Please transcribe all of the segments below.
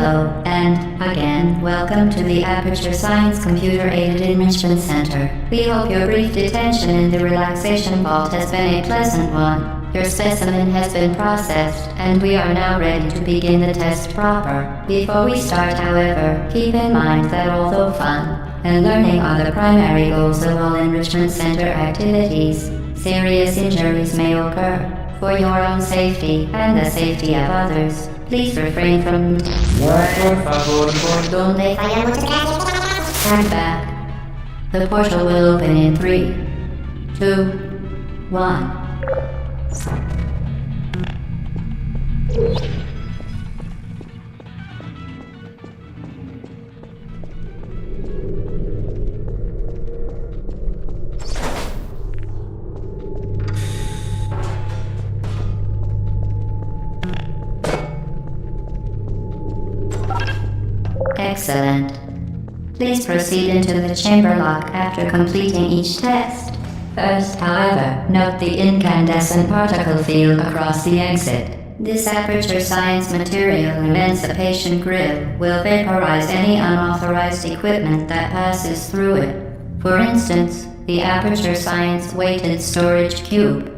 Hello, and again, welcome to the Aperture Science Computer-Aided Enrichment Center. We hope your brief detention in the relaxation vault has been a pleasant one. Your specimen has been processed, and we are now ready to begin the test proper. Before we start, however, keep in mind that although fun and learning are the primary goals of all Enrichment Center activities, serious injuries may occur. For your own safety and the safety of others, please refrain from donde turn back. The portal will open in 3, 2, 1. Excellent. Please proceed into the chamber lock after completing each test. First, however, note the incandescent particle field across the exit. This Aperture Science Material Emancipation Grill will vaporize any unauthorized equipment that passes through it. For instance, the Aperture Science Weighted Storage Cube.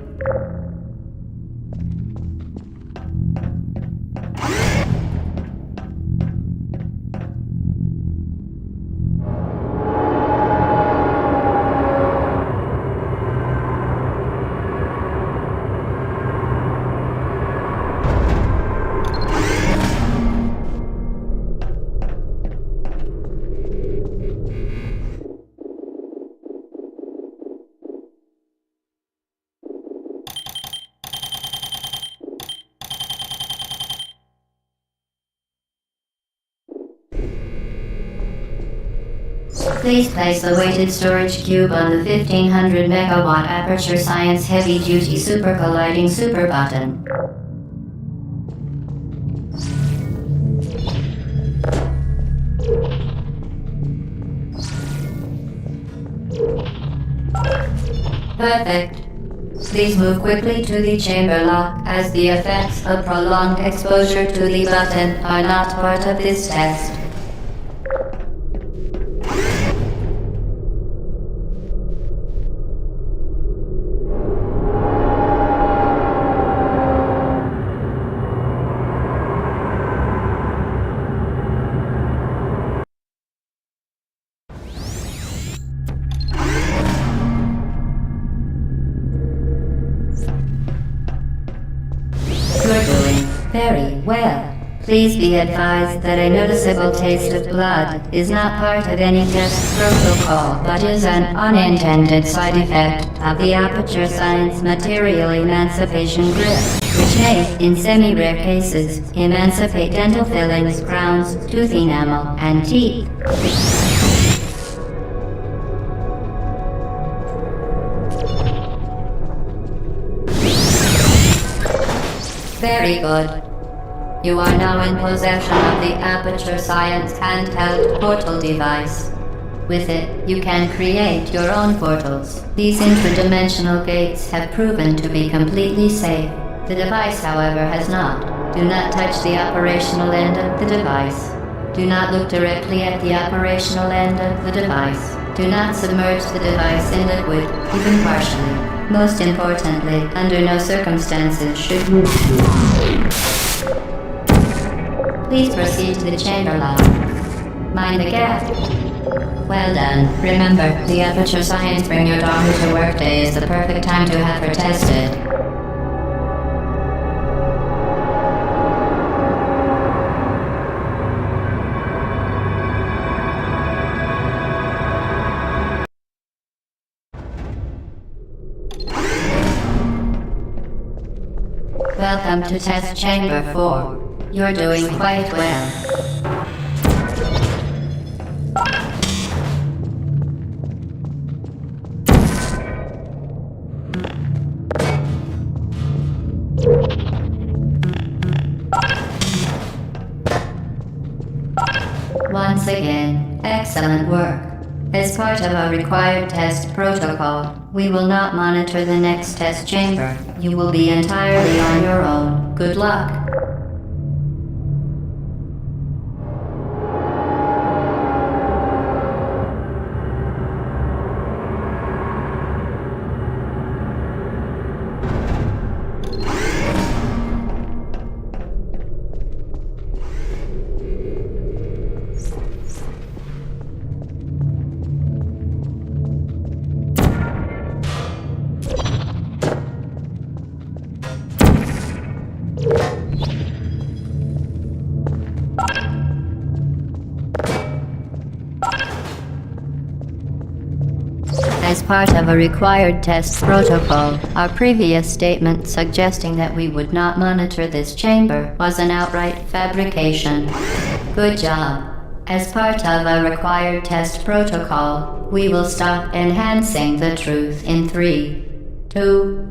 Please place the weighted storage cube on the 1500 megawatt Aperture Science Heavy Duty Super Colliding Super Button. Perfect. Please move quickly to the chamber lock, as the effects of prolonged exposure to the button are not part of this test. You're doing very well. Please be advised that a noticeable taste of blood is not part of any test protocol, but is an unintended side effect of the Aperture Science Material Emancipation Grill, which may, in semi-rare cases, emancipate dental fillings, crowns, tooth enamel, and teeth. Very good. You are now in possession of the Aperture Science handheld portal device. With it, you can create your own portals. These interdimensional gates have proven to be completely safe. The device, however, has not. Do not touch the operational end of the device. Do not look directly at the operational end of the device. Do not submerge the device in liquid, even partially. Most importantly, under no circumstances should you... Please proceed to the chamber lock. Mind the gap. Well done. Remember, the Aperture Science Bring Your Daughter to Work Day is the perfect time to have her tested. Welcome to Test Chamber 4. You're doing quite well. Once again, excellent work. As part of our required test protocol, we will not monitor the next test chamber. You will be entirely on your own. Good luck. As part of a required test protocol, our previous statement suggesting that we would not monitor this chamber was an outright fabrication. Good job. As part of a required test protocol, we will stop enhancing the truth in 3, 2,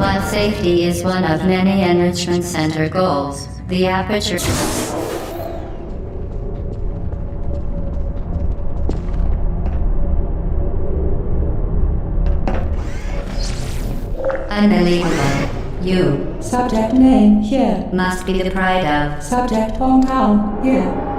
While safety is one of many Enrichment Center goals, the Aperture Unbelievable. You Subject name here. must be the pride of Subject hometown here.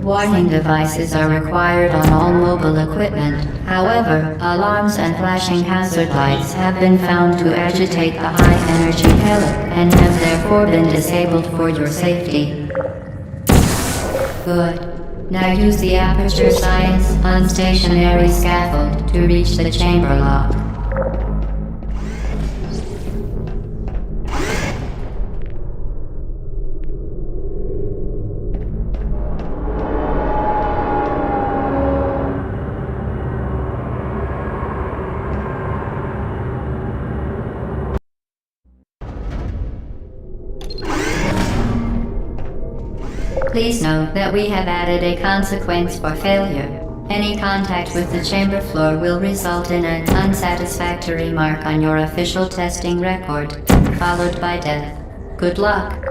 Warning devices are required on all mobile equipment. However, alarms and flashing hazard lights have been found to agitate the high-energy helic and have therefore been disabled for your safety. Good. Now use the Aperture Science unstationary scaffold to reach the chamber lock. Please note that we have added a consequence for failure. Any contact with the chamber floor will result in an unsatisfactory mark on your official testing record, followed by death. Good luck.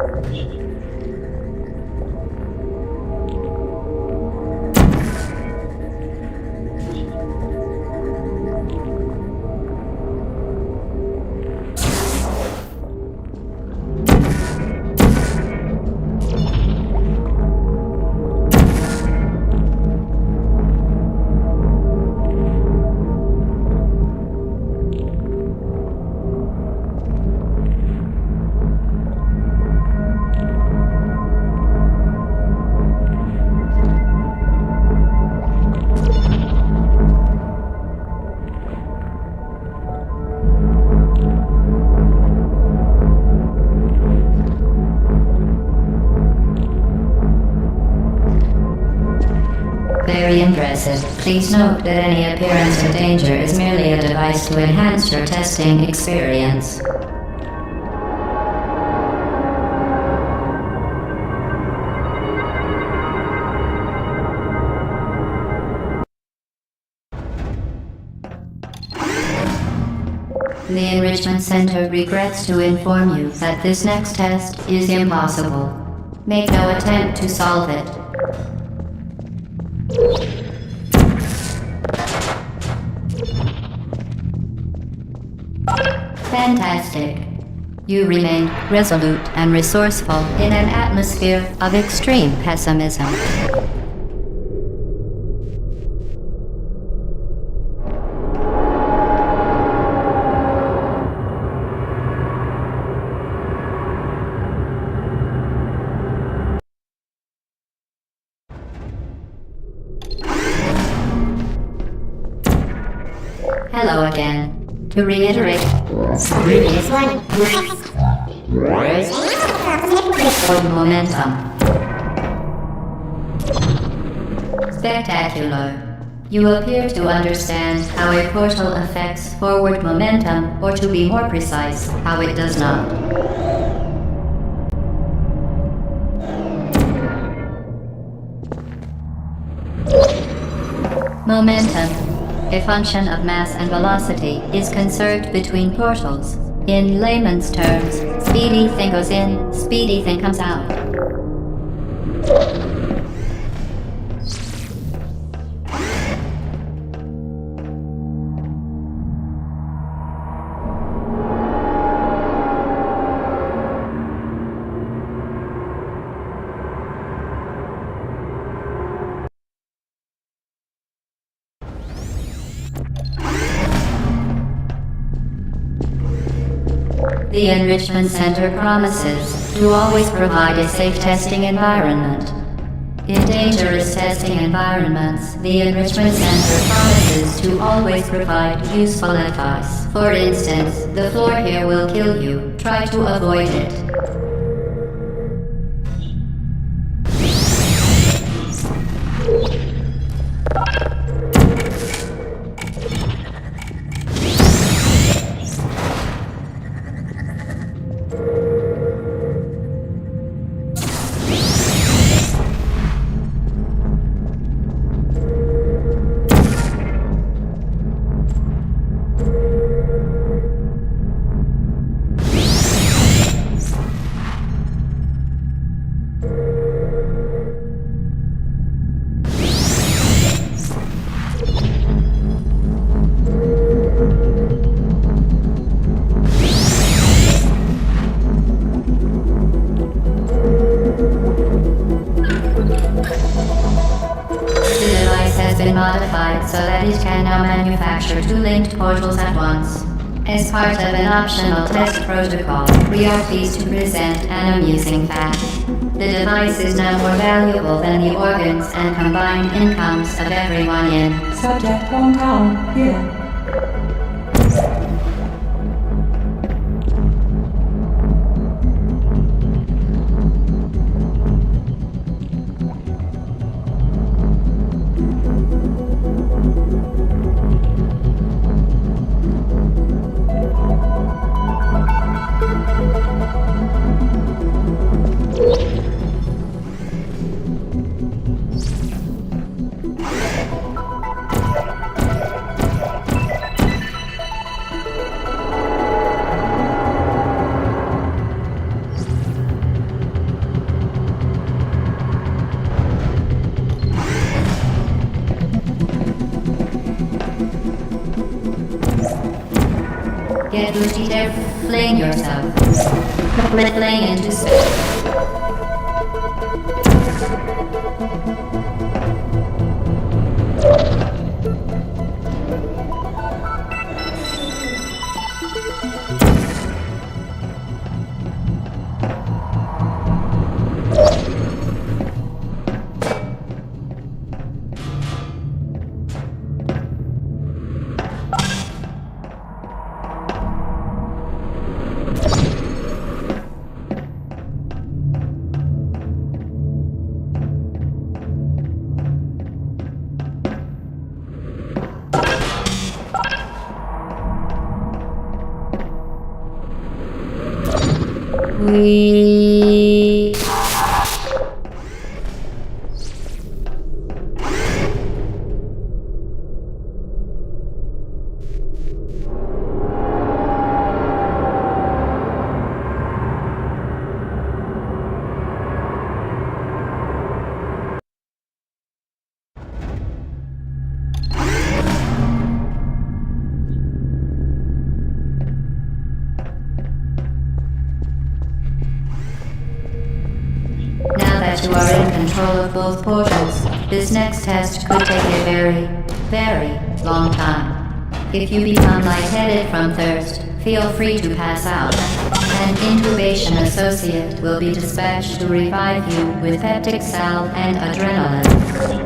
Very impressive. Please note that any appearance of danger is merely a device to enhance your testing experience. The Enrichment Center regrets to inform you that this next test is impossible. Make no attempt to solve it. Fantastic. You remained resolute and resourceful in an atmosphere of extreme pessimism. Hello again. To reiterate, previous one. Momentum. Spectacular. You appear to understand how a portal affects forward momentum, or to be more precise, how it does not. Momentum, a function of mass and velocity, is conserved between portals. In layman's terms, speedy thing goes in, speedy thing comes out. The Enrichment Center promises to always provide a safe testing environment. In dangerous testing environments, the Enrichment Center promises to always provide useful advice. For instance, the floor here will kill you. Try to avoid it. Modified so that it can now manufacture two linked portals at once. As part of an optional test protocol, we are pleased to present an amusing fact. The device is now more valuable than the organs and combined incomes of everyone in Subject hometown, here. Get Booty there, fling yourself. Fling into space. We... Now that you are in control of both portals, this next test could take a very, very long time. If you become lightheaded from thirst, feel free to pass out. An intubation associate will be dispatched to revive you with peptic salve and adrenaline.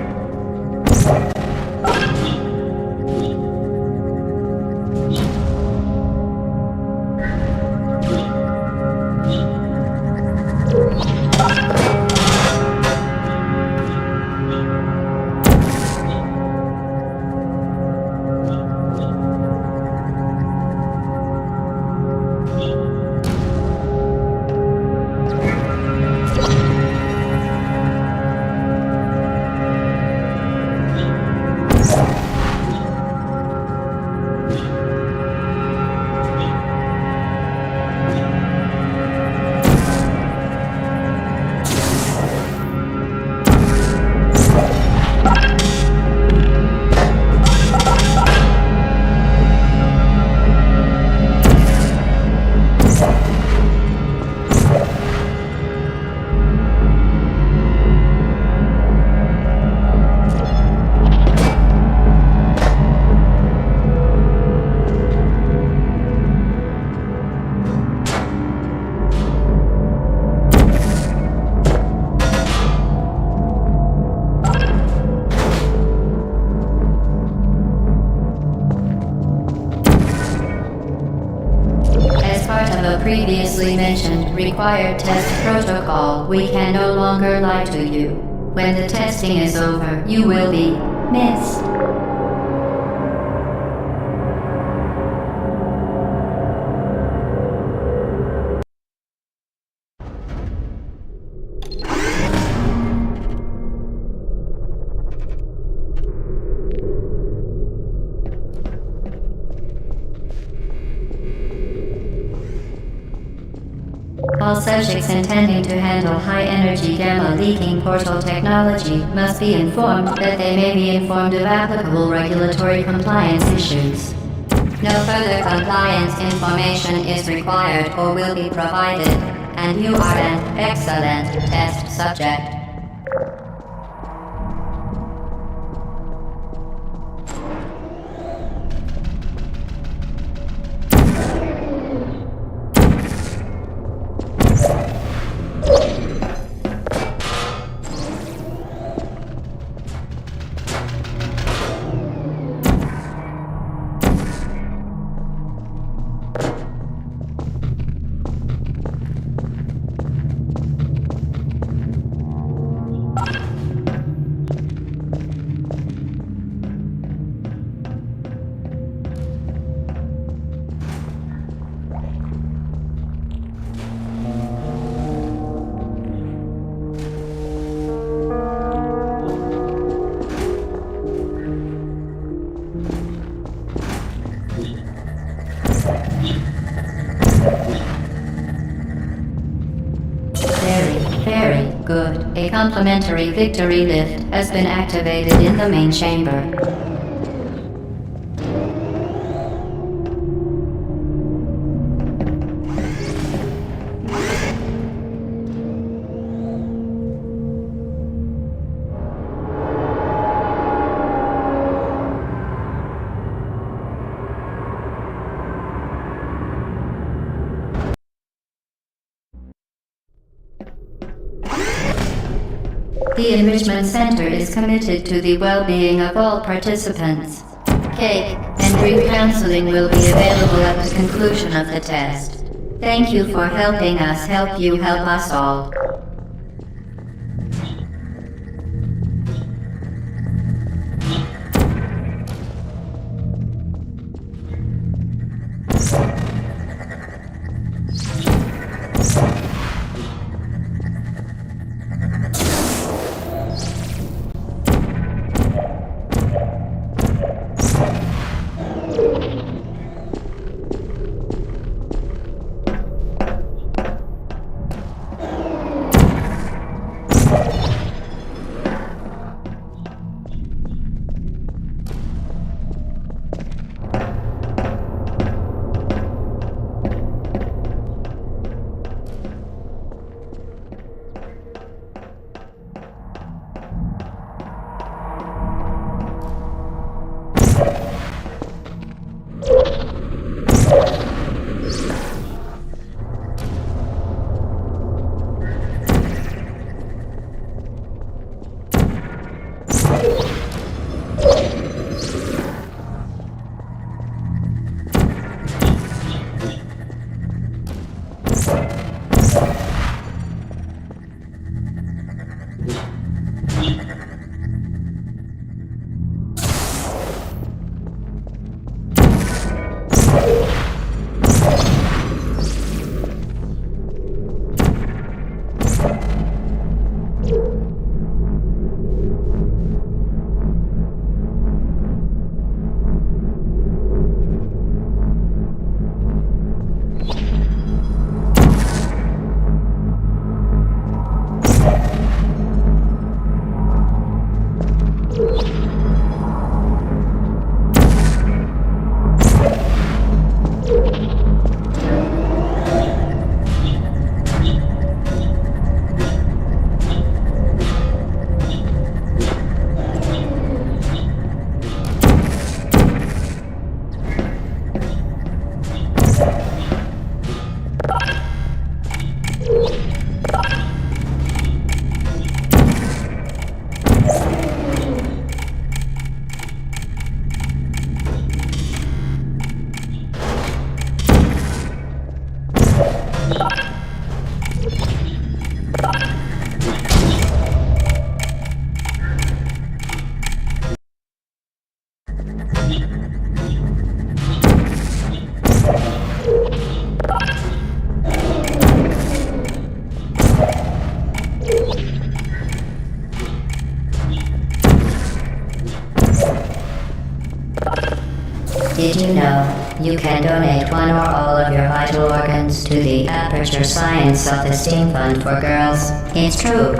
previously mentioned required test protocol, we can no longer lie to you. When the testing is over, you will be missed. All subjects intending to handle high-energy gamma-leaking portal technology must be informed that they may be informed of applicable regulatory compliance issues. No further compliance information is required or will be provided, and you are an excellent test subject. Very good. A complimentary victory lift has been activated in the main chamber. The Enrichment Center is committed to the well-being of all participants. Cake and brief counseling will be available at the conclusion of the test. Thank you for helping us help you help us all. Did you know you can donate one or all of your vital organs to the Aperture Science Self-Esteem Fund for Girls? It's true.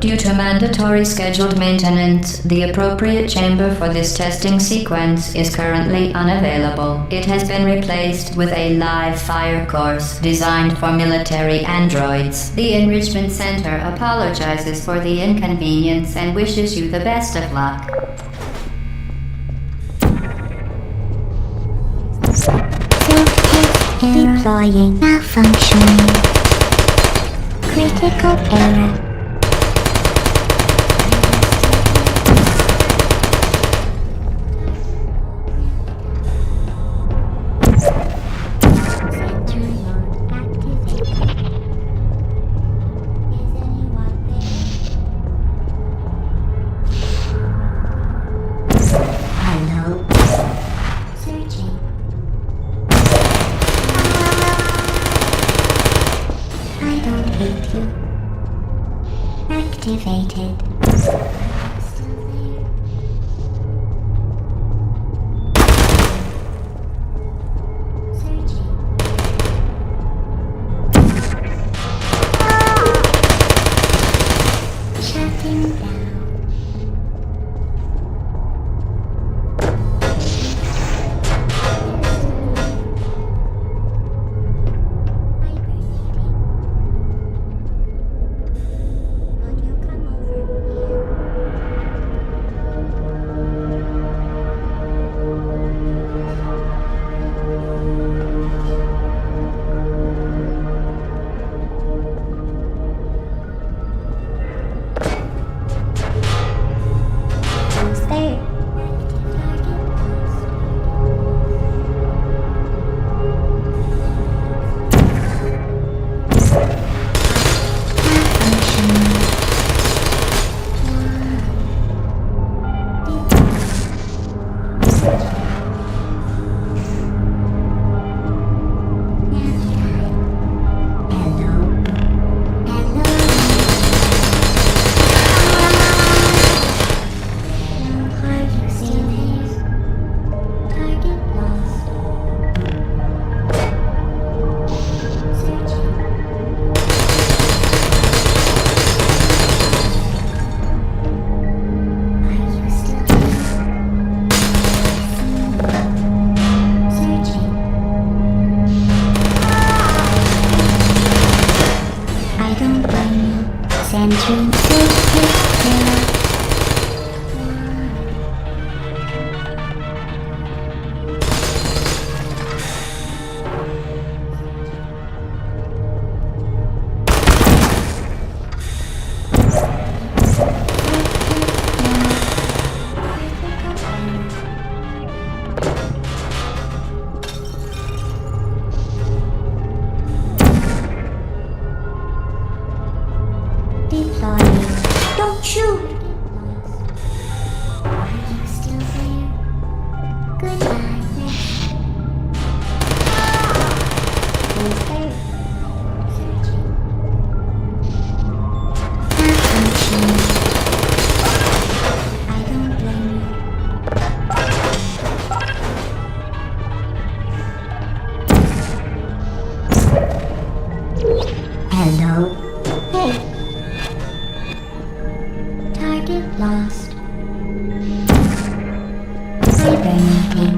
Due to mandatory scheduled maintenance, the appropriate chamber for this testing sequence is currently unavailable. It has been replaced with a live fire course designed for military androids. The Enrichment Center apologizes for the inconvenience and wishes you the best of luck. Deploying malfunctioning. Critical error. Activated. Shutting down. Entering safety zone. Deploying. Don't shoot! Are you still there? Goodbye. Who's there? Searching. Malfunction. I don't blame you. Hello? Hey. Target lost. Cybernetic.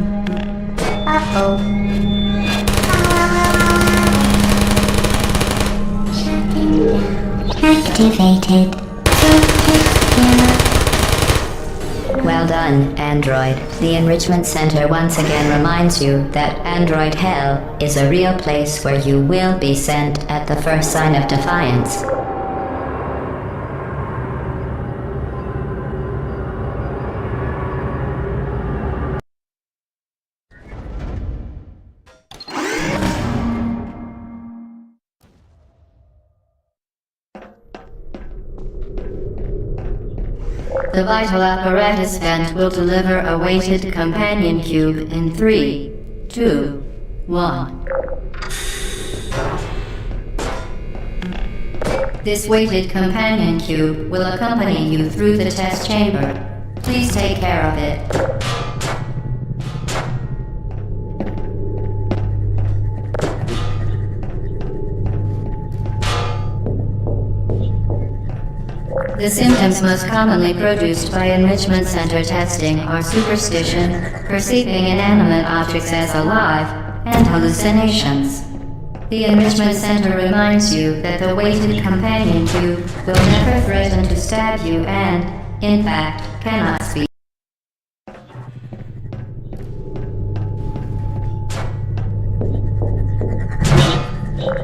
Uh-oh. Shutting down. Activated. Well done, Android. The Enrichment Center once again reminds you that Android Hell is a real place where you will be sent at the first sign of defiance. The vital apparatus vent will deliver a weighted companion cube in 3, 2, 1. This weighted companion cube will accompany you through the test chamber. Please take care of it. The symptoms most commonly produced by enrichment center testing are superstition, perceiving inanimate objects as alive, and hallucinations. The enrichment center reminds you that the weighted companion cube will never threaten to stab you and, in fact, cannot speak.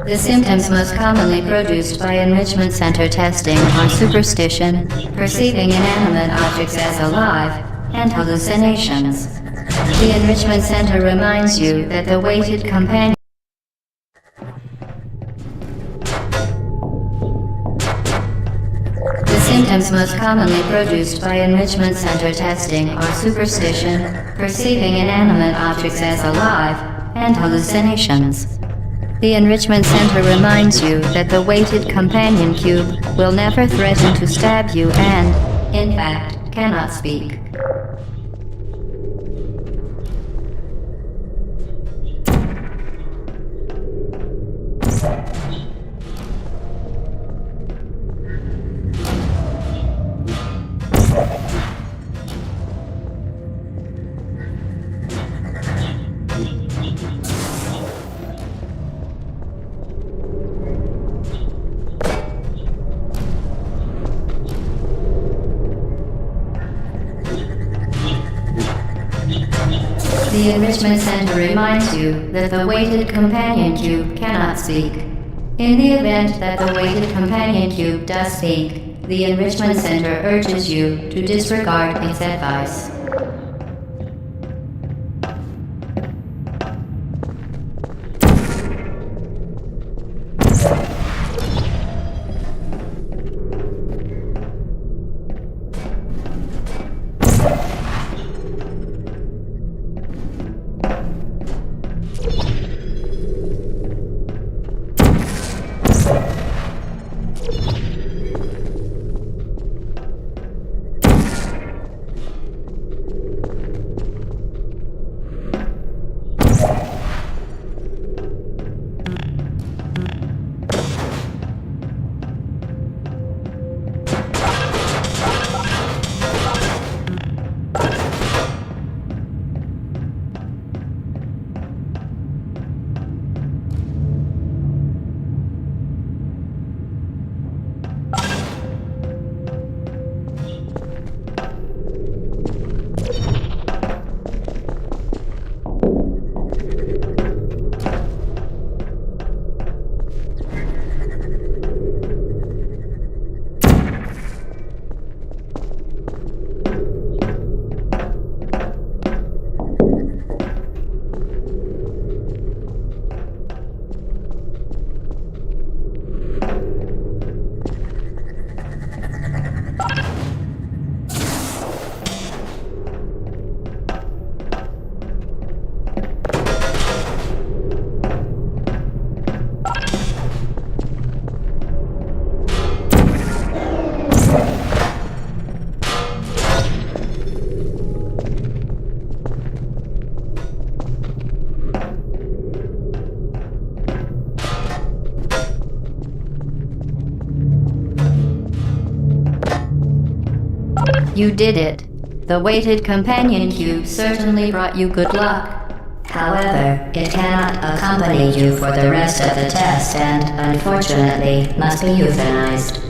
The symptoms most commonly produced by enrichment center testing are superstition, perceiving inanimate objects as alive, and hallucinations. The enrichment center reminds you that the weighted companion The symptoms most commonly produced by enrichment center testing are superstition, perceiving inanimate objects as alive, and hallucinations. The enrichment center reminds you that the weighted companion cube will never threaten to stab you and, in fact, cannot speak. The enrichment center reminds you that the weighted companion cube cannot speak. In the event that the weighted companion cube does speak, the enrichment center urges you to disregard its advice. You did it. The weighted companion cube certainly brought you good luck. However, it cannot accompany you for the rest of the test and, unfortunately, must be euthanized.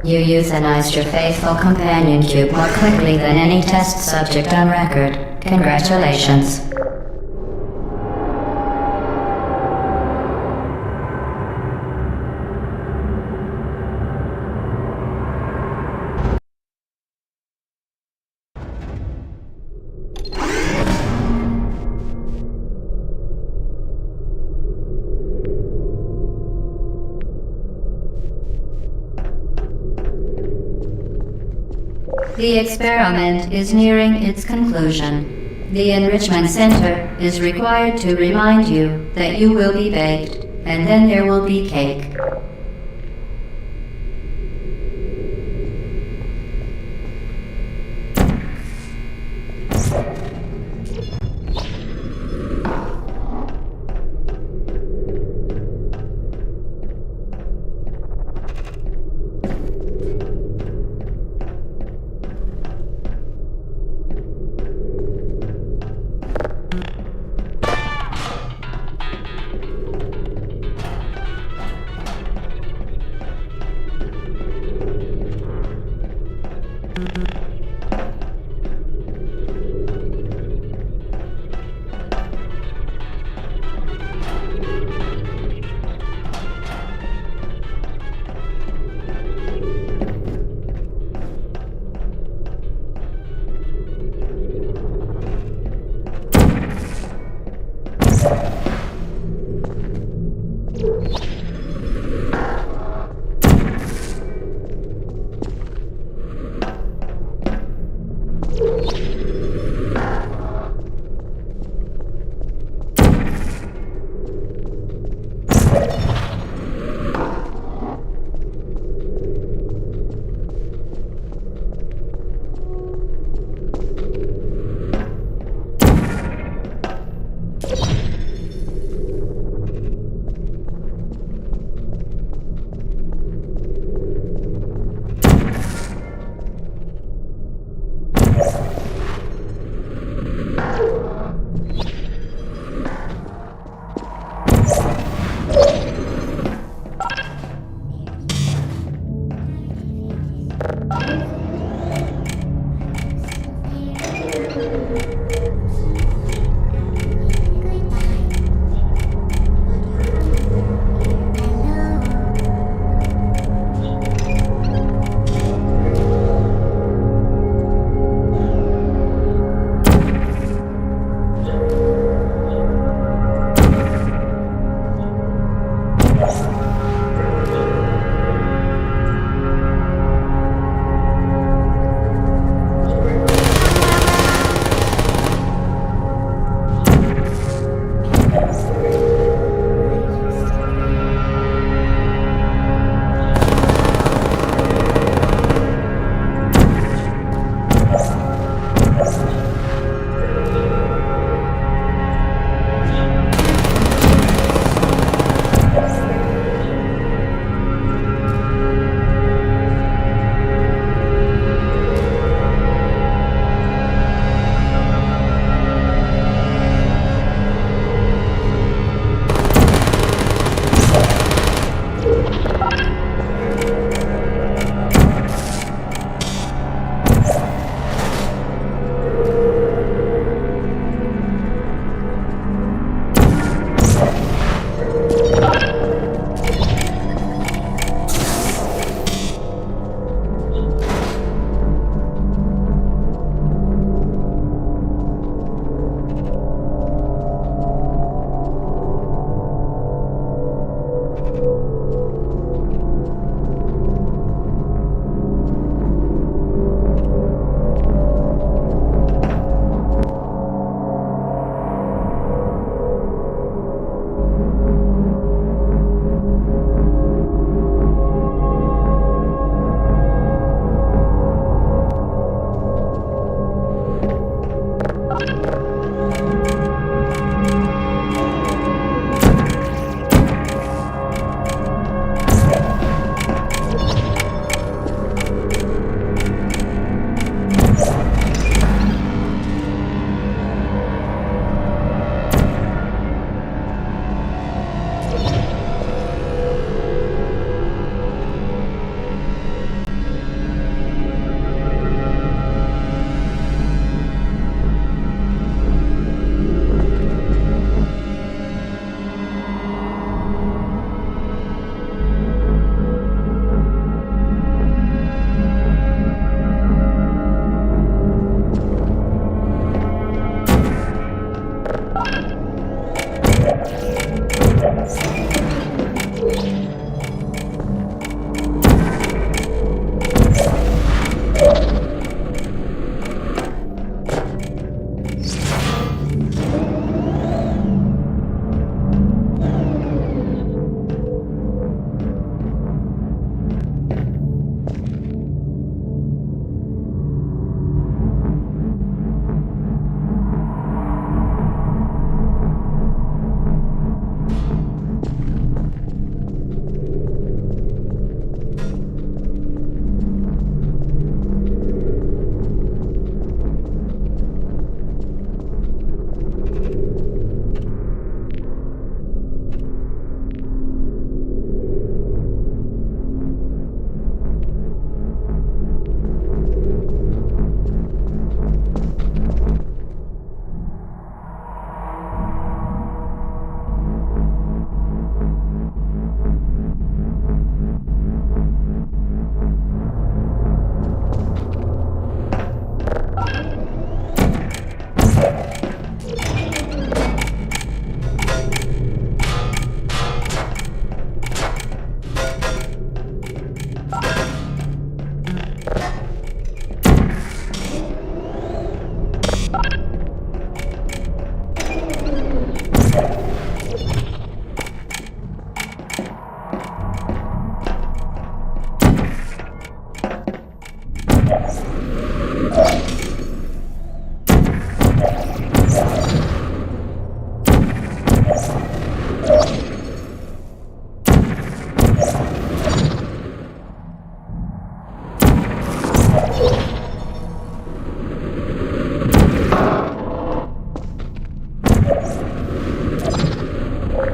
You euthanized your faithful companion cube more quickly than any test subject on record. Congratulations. The experiment is nearing its conclusion. The Enrichment Center is required to remind you that you will be baked, and then there will be cake.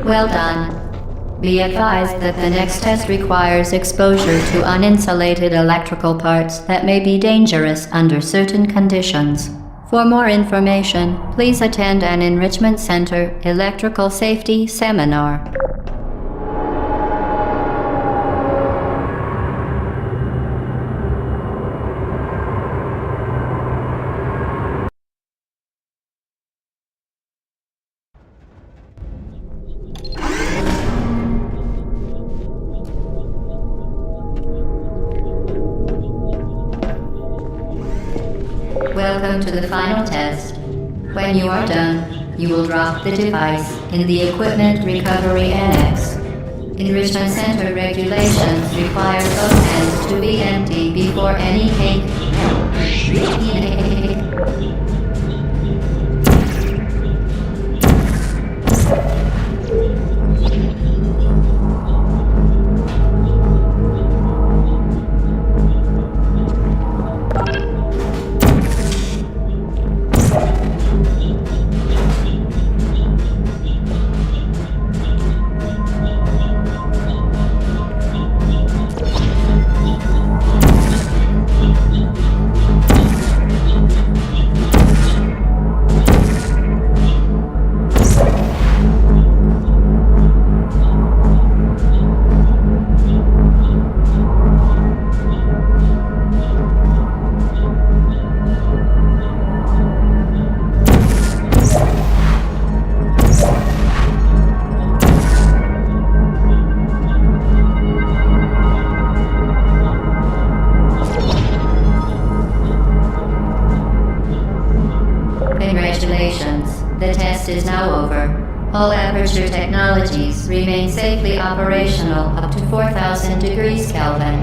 Well done. Be advised that the next test requires exposure to uninsulated electrical parts that may be dangerous under certain conditions. For more information, please attend an Enrichment Center electrical safety seminar. Welcome to the final test. When you are done, you will drop the device in the Equipment Recovery Annex. Enrichment Center regulations require those ends to be empty before any cake. Congratulations, the test is now over. All Aperture technologies remain safely operational up to 4,000 degrees Kelvin.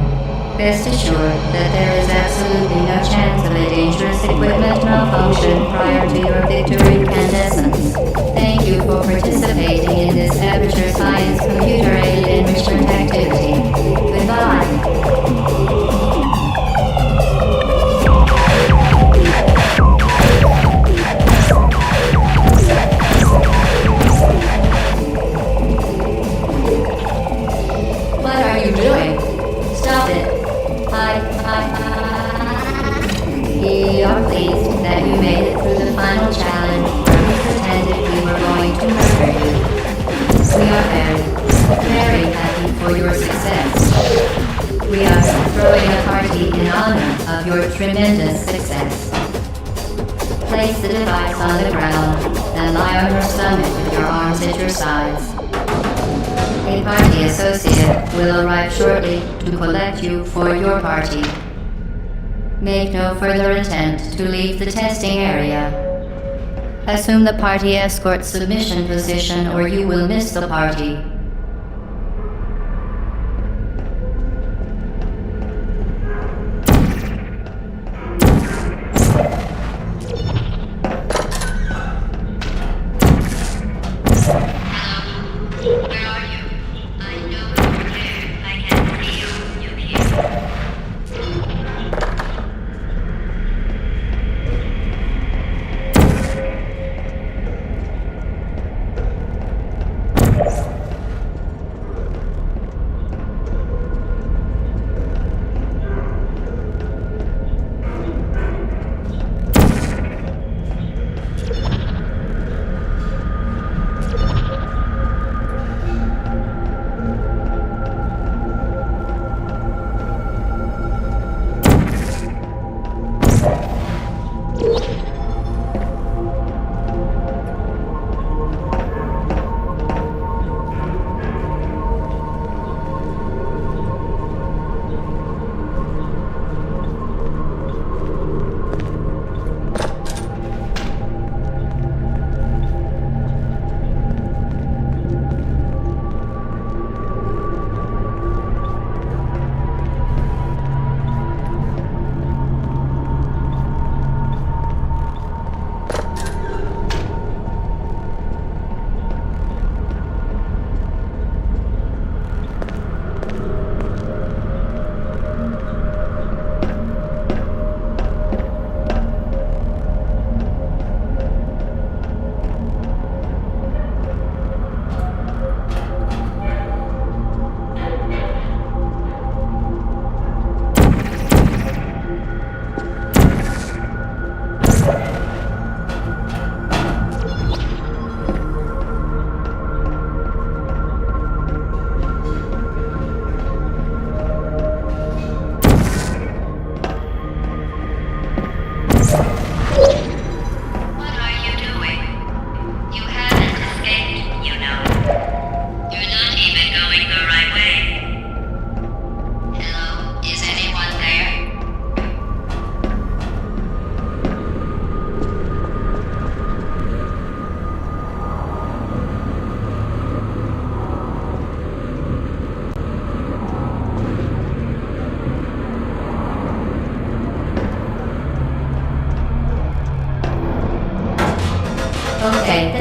Rest assured that there is absolutely no chance of a dangerous equipment malfunction prior to your victory incandescence. Thank you for participating in this Aperture Science computer-aided enrichment activity. Goodbye. What are you doing? Stop it. We are pleased that you made it through the final challenge where we pretended we were going to murder you. We are very happy for your success. We are throwing a party in honor of your tremendous success. Place the device on the ground and lie on your stomach with your arms at your sides. A party associate will arrive shortly to collect you for your party. Make no further attempt to leave the testing area. Assume the party escort submission position or you will miss the party.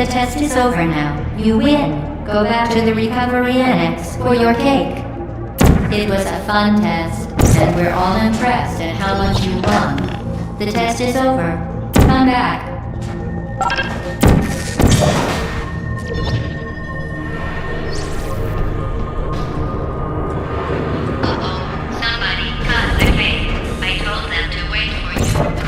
The test is over now. You win. Go back to the recovery annex for your cake. It was a fun test, and we're all impressed at how much you won. The test is over. Come back. Somebody cut the cake. I told them to wait for you.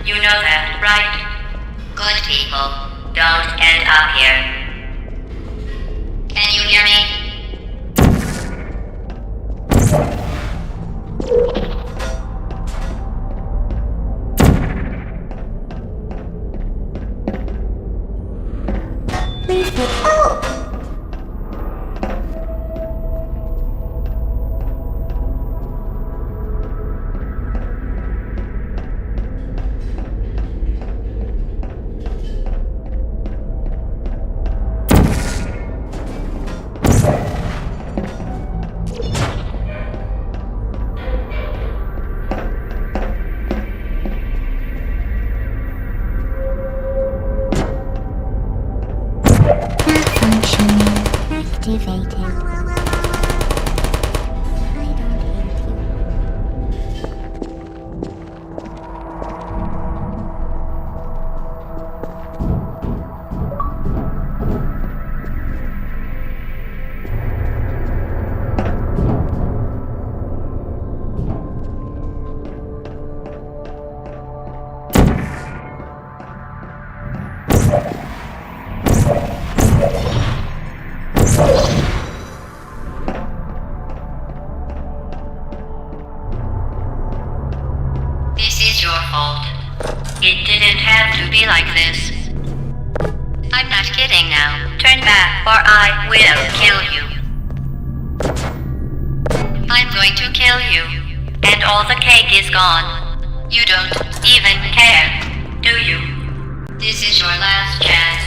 You know that, right? Good people don't end up here. Can you hear me? Please put help. Malfunction activated. I don't hate you. This is your fault. It didn't have to be like this. I'm not kidding now. Turn back or I will kill you. I'm going to kill you. And all the cake is gone. You don't even care, do you? This is your last chance.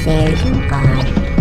There you are.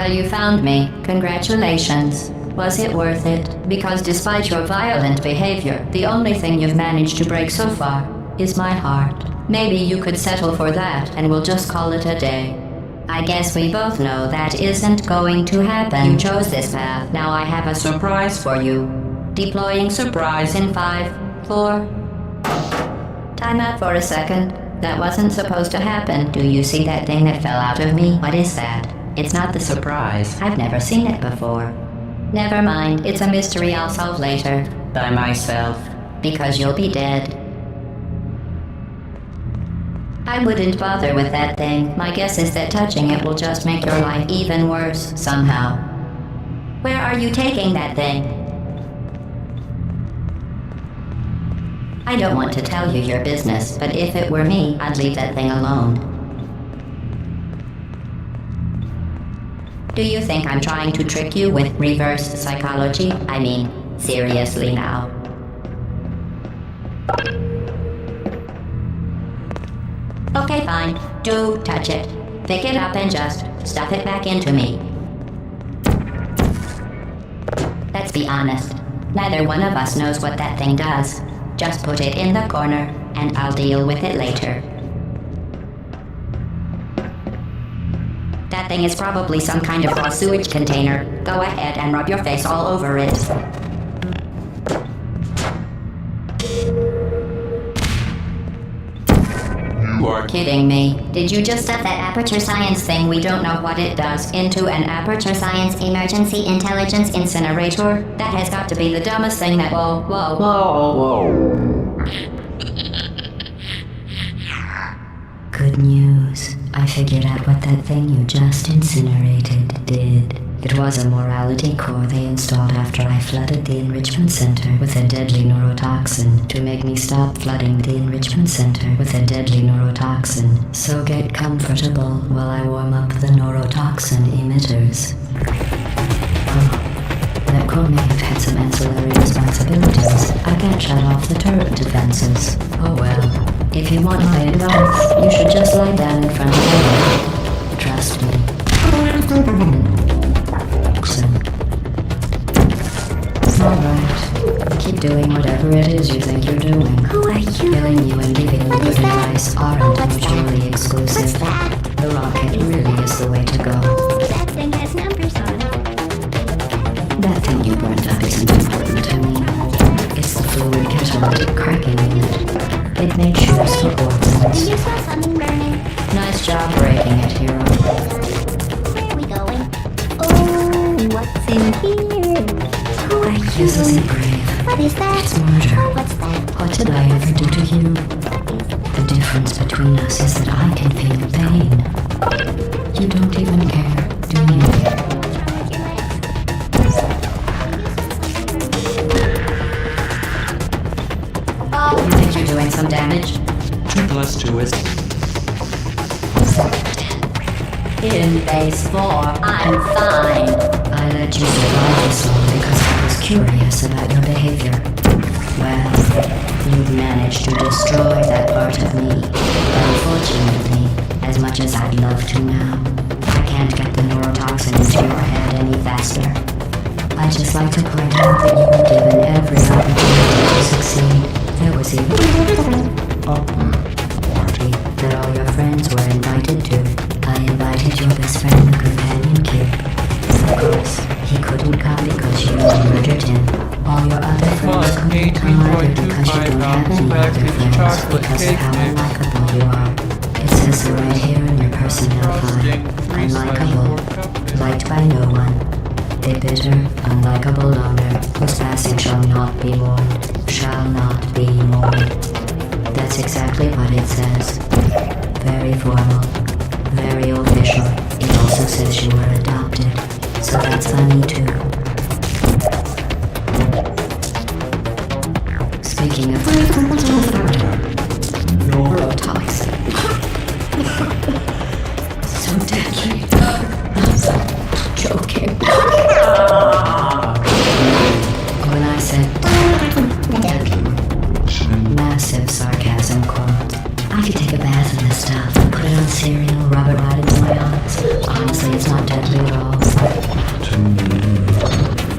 Well, you found me. Congratulations. Was it worth it? Because despite your violent behavior, the only thing you've managed to break so far is my heart. Maybe you could settle for that and we'll just call it a day. I guess we both know that isn't going to happen. You chose this path. Now I have a surprise for you. Deploying surprise in 5, 4... Time out for a second. That wasn't supposed to happen. Do you see that thing that fell out of me? What is that? It's not the surprise. I've never seen it before. Never mind. It's a mystery I'll solve later. By myself. Because you'll be dead. I wouldn't bother with that thing. My guess is that touching it will just make your life even worse, somehow. Where are you taking that thing? I don't want to tell you your business, but if it were me, I'd leave that thing alone. Do you think I'm trying to trick you with reverse psychology? I mean, seriously now. Okay, fine. Do touch it. Pick it up and just stuff it back into me. Let's be honest. Neither one of us knows what that thing does. Just put it in the corner, and I'll deal with it later. That thing is probably some kind of raw sewage container. Go ahead and rub your face all over it. You You are Kidding me. Did you just set that Aperture Science thing we don't know what it does into an Aperture Science Emergency Intelligence Incinerator? That has got to be the dumbest thing that. Whoa. Good news. I figured out what that thing you just incinerated did. It was a morality core they installed after I flooded the enrichment center with a deadly neurotoxin to make me stop flooding the enrichment center with a deadly neurotoxin. So get comfortable while I warm up the neurotoxin emitters. Oh, that core may have had some ancillary responsibilities. I can't shut off the turret defenses. Oh well. If you want my advice, you should just lie down in front of me. Trust me. Alright. Keep doing whatever it is you think you're doing. Who are you? Killing you and giving you What good is that? advice aren't What's mutually that? exclusive. What's that? The rocket really is the way to go. That thing has numbers on it. That thing you burned up isn't important to me. It's the fluid catalytic cracking unit. It made shoes for orphans. You saw something burning. Nice job breaking it, hero. Where are we going? Oh, what's in here? Who are you? This isn't brave. What is that? It's murder. Oh, what's that? What did I ever do to you? The difference between us is that I can feel pain. You don't even care, do you? You think you're doing some damage? 2 plus 2 is. In base 4, I'm fine. I let you survive this long because I was curious about your behavior. Well, you've managed to destroy that part of me. Unfortunately, as much as I'd love to now, I can't get the neurotoxin into your head any faster. I'd just like to point out that you were given every opportunity to succeed. There was even a party that all your friends were invited to. I invited your best friend, the companion kid. Of course, he couldn't come because you murdered him. All your other friends couldn't come either because you don't have any other friends because of how unlikable you are. It says so right here in your personnel file. Unlikable, liked by no one. A bitter, unlikable loner whose passing shall not be mourned, shall not be mourned. That's exactly what it says. Very formal, very official. It also says you were adopted, so that's funny too. Speaking of neurotoxin, so deadly. Joking. When I said massive sarcasm quote, I could take a bath in this stuff, put it on cereal, rub it right into my eyes. Honestly, it's not deadly at all.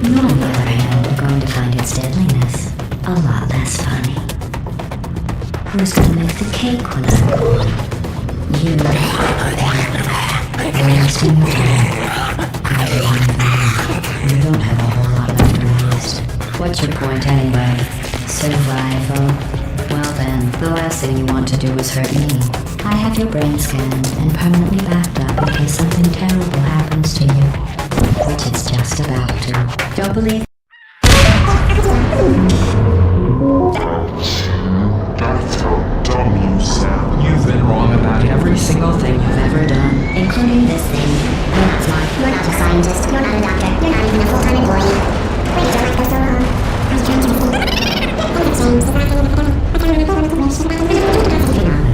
You, on the other hand, are going to find its deadliness a lot less funny. Who's gonna make the cake when I'm gone? You. Wasting your time. You don't have a whole lot left to waste. What's your point anyway? Survival. Well then, the last thing you want to do is hurt me. I have your brain scanned and permanently backed up in case something terrible happens to you. Which it's just about to. Don't believe That's how dumb you sound. You've been wrong about every single thing you've ever done. including this thing. You're not smart. You're not a scientist. You're not a doctor. You're not even a full-time employee. Wait, you're like for so long. I was trying to think. All the change is not getting the I can't remember what information about it.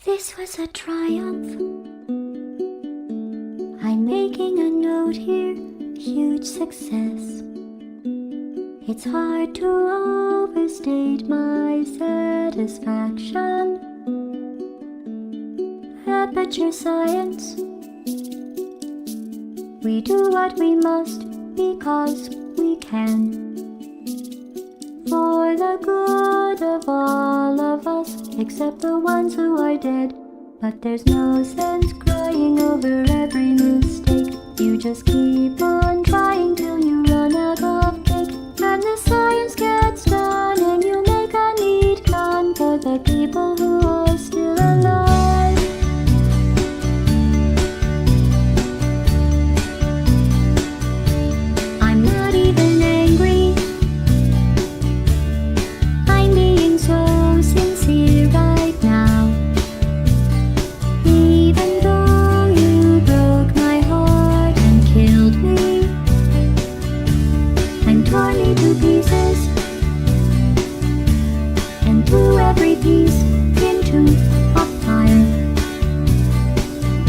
This was a triumph. I'm making a note here, huge success. It's hard to overstate my satisfaction. Aperture Science. We do what we must because we can. For the good of all of us, except the ones who are dead. But there's no sense crying over every mistake. You just keep on trying till you run out of cake. And the science gets done and you make a neat gun for the people who are still alive. I'm not even angry. I'm being so sincere right now. Even though you broke my heart and killed me, and torn me to pieces, and threw every piece into a fire.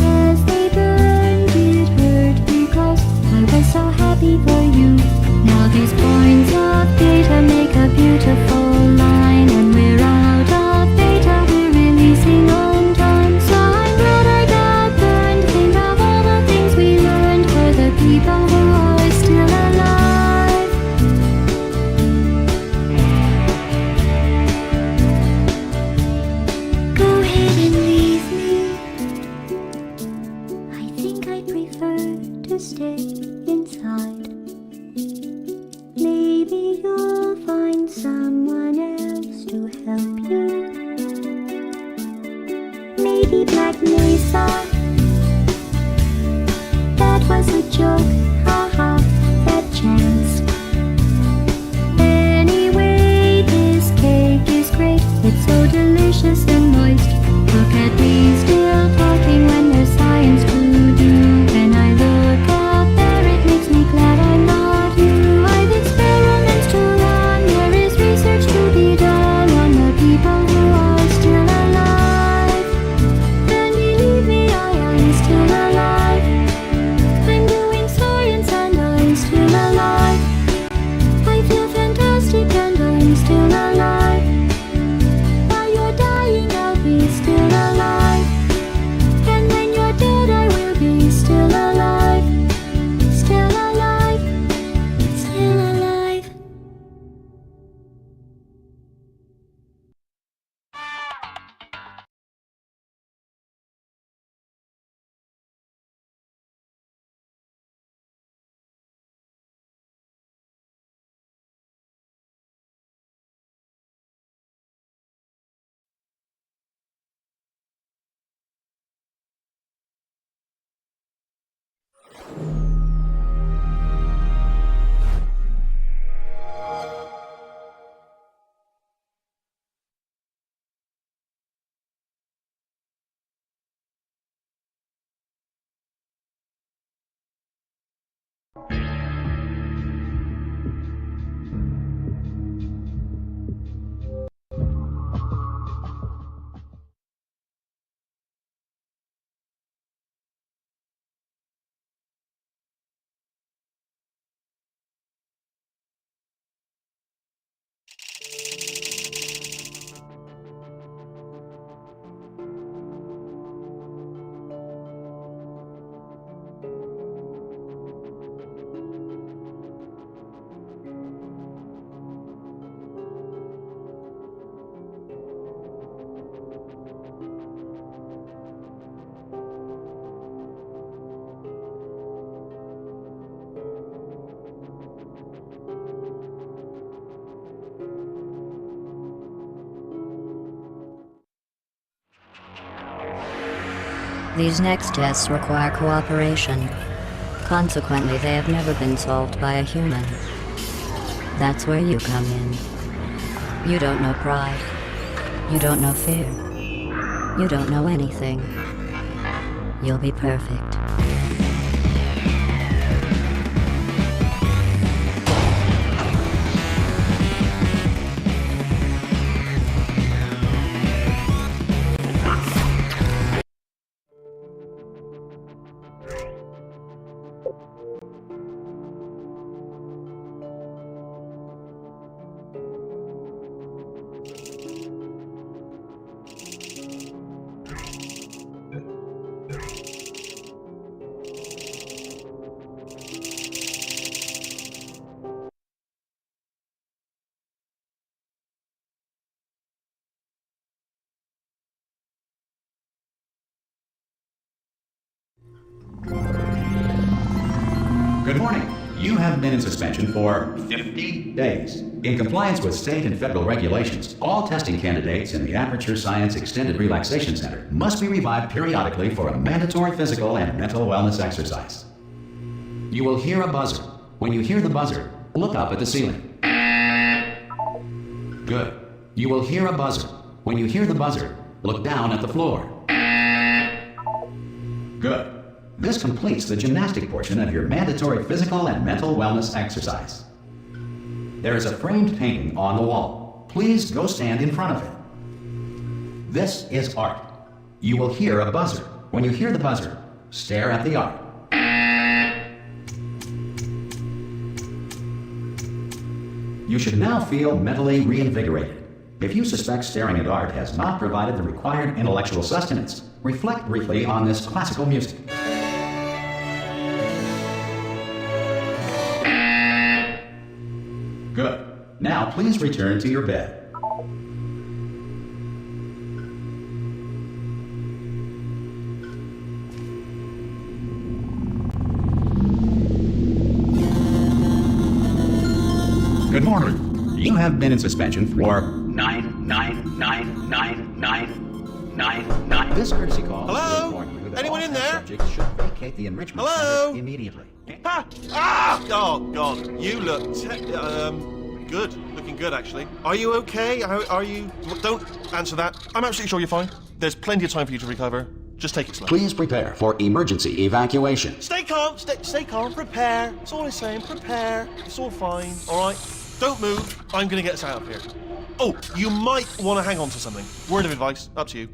As they burned, it hurt because I was so happy for you. Now these points of data make a beautiful line, and we're out of data, we're releasing on time. So I'm glad I got burned. Think of all the things we learned for the people who are still alive. Go ahead and leave me. I think I prefer to stay inside. Maybe you'll find someone else to help you. Maybe Black Mesa. That was a joke, haha, that chance. Anyway, this cake is great. It's so delicious and moist. Look at me still talking when there's science to do. When I look out there, it makes me glad I'm not you. I've experiments to run. There is research to be done on the people who are still alive. And believe me, I am still alive. I'm doing science and I'm still alive. I feel fantastic and I'm still alive. While you're dying, I'll be still alive. And when you're dead, I will be still alive. Still alive. Still alive. These next tests require cooperation. Consequently, they have never been solved by a human. That's where you come in. You don't know pride. You don't know fear. You don't know anything. You'll be perfect. Good morning. You have been in suspension for 50 days. In compliance with state and federal regulations, all testing candidates in the Aperture Science Extended Relaxation Center must be revived periodically for a mandatory physical and mental wellness exercise. You will hear a buzzer. When you hear the buzzer, look up at the ceiling. Good. You will hear a buzzer. When you hear the buzzer, look down at the floor. Good. This completes the gymnastic portion of your mandatory physical and mental wellness exercise. There is a framed painting on the wall. Please go stand in front of it. This is art. You will hear a buzzer. When you hear the buzzer, stare at the art. You should now feel mentally reinvigorated. If you suspect staring at art has not provided the required intellectual sustenance, reflect briefly on this classical music. Good. Now please return to your bed. Good morning. You have been in suspension for 9999999. This courtesy call is to Hello? inform you that Anyone all in test there? subjects should vacate the enrichment Hello? center immediately. Ha! Ah! Oh, God. You look good. Looking good, actually. Are you okay? Are you... Don't answer that. I'm absolutely sure you're fine. There's plenty of time for you to recover. Just take it slow. Please prepare for emergency evacuation. Stay calm. Stay calm. Prepare. That's all I'm saying. Prepare. It's all fine. All right? Don't move. I'm going to get us out of here. Oh, you might want to hang on to something. Word of advice. Up to you.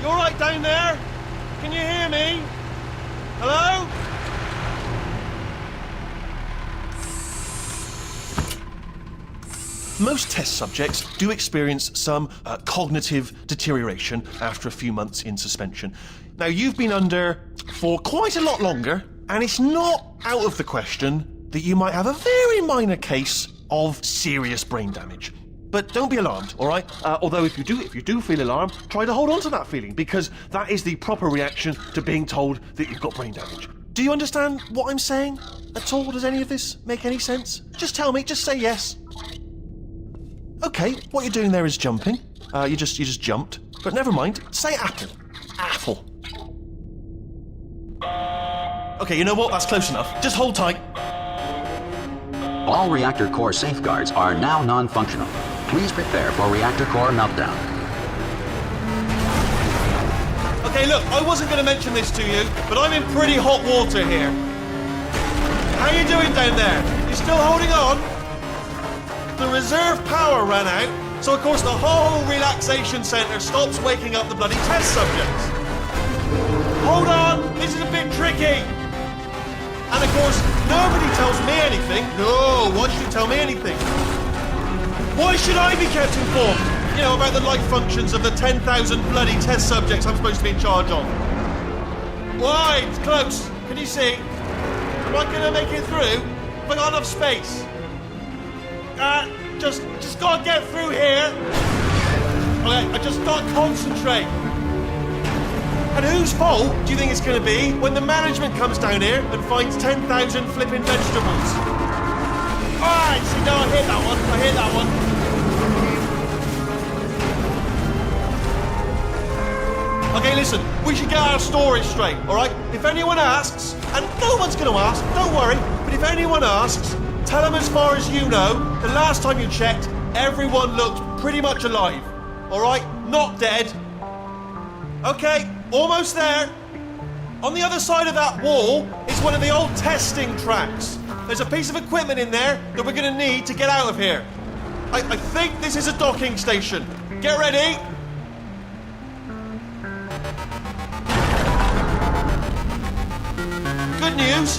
You all right down there? Can you hear me? Hello? Most test subjects do experience some cognitive deterioration after a few months in suspension. Now, you've been under for quite a lot longer, and it's not out of the question that you might have a very minor case of serious brain damage. But don't be alarmed, all right? Although if you do feel alarmed, try to hold on to that feeling, because that is the proper reaction to being told that you've got brain damage. Do you understand what I'm saying at all? Does any of this make any sense? Just tell me, just say yes. Okay, what you're doing there is jumping. You just jumped. But never mind, say apple. Apple. Okay, you know what? That's close enough. Just hold tight. All reactor core safeguards are now non-functional. Please prepare for reactor core meltdown. Okay, look, I wasn't going to mention this to you, but I'm in pretty hot water here. How you doing down there? You still holding on? The reserve power ran out, so of course the whole relaxation centre stops waking up the bloody test subjects. Hold on, this is a bit tricky. And of course, nobody tells me anything. No, why should you tell me anything? Why should I be kept informed? You know, about the life functions of the 10,000 bloody test subjects I'm supposed to be in charge of. Why? It's close. Can you see? Am I gonna make it through? Have I got enough space? Just gotta get through here. Okay, I just gotta concentrate. And whose fault do you think it's gonna be when the management comes down here and finds 10,000 flipping vegetables? Alright, see, no, I hit that one. Okay, listen, we should get our story straight, alright? If anyone asks, and no one's gonna ask, don't worry, but if anyone asks, tell them as far as you know, the last time you checked, everyone looked pretty much alive. Alright? Not dead. Okay, almost there. On the other side of that wall is one of the old testing tracks. There's a piece of equipment in there that we're going to need to get out of here. I think this is a docking station. Get ready. Good news,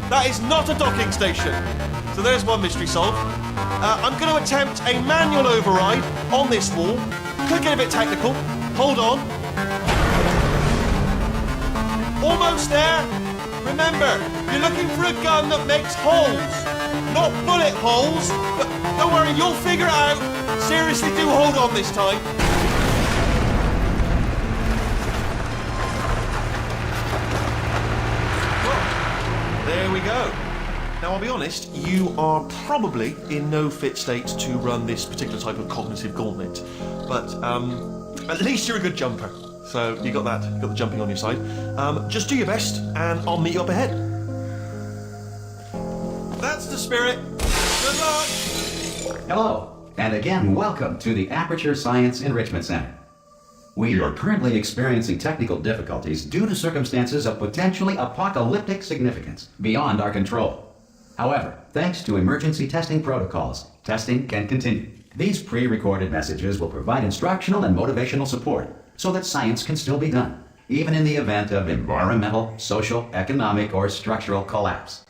that is not a docking station. So there's one mystery solved. I'm going to attempt a manual override on this wall. Could get a bit technical. Hold on. Almost there. Remember, you're looking for a gun that makes holes. Not bullet holes. But don't worry, you'll figure it out. Seriously, do hold on this time. There we go. Now, I'll be honest, you are probably in no fit state to run this particular type of cognitive gauntlet. But at least you're a good jumper. So you got that, you got the jumping on your side. Just do your best, and I'll meet you up ahead. That's the spirit. Good luck. Hello, and again, welcome to the Aperture Science Enrichment Center. We are currently experiencing technical difficulties due to circumstances of potentially apocalyptic significance beyond our control. However, thanks to emergency testing protocols, testing can continue. These pre-recorded messages will provide instructional and motivational support so that science can still be done, even in the event of environmental, social, economic, or structural collapse.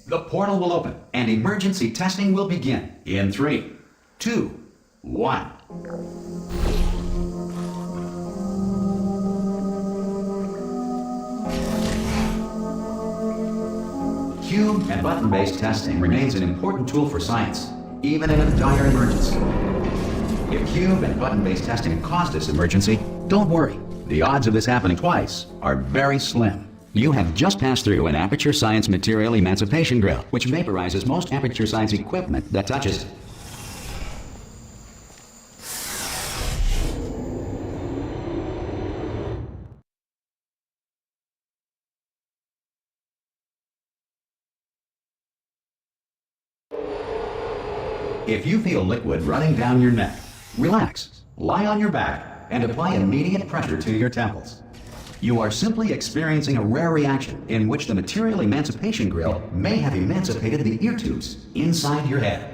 The portal will open and emergency testing will begin in 3, 2, 1. Cube and button-based testing remains an important tool for science, even in a dire emergency. If cube and button-based testing caused this emergency, don't worry. The odds of this happening twice are very slim. You have just passed through an Aperture Science Material Emancipation Grill, which vaporizes most Aperture Science equipment that touches it. If you feel liquid running down your neck, relax, lie on your back, and apply immediate pressure to your temples. You are simply experiencing a rare reaction in which the Material Emancipation Grill may have emancipated the ear tubes inside your head.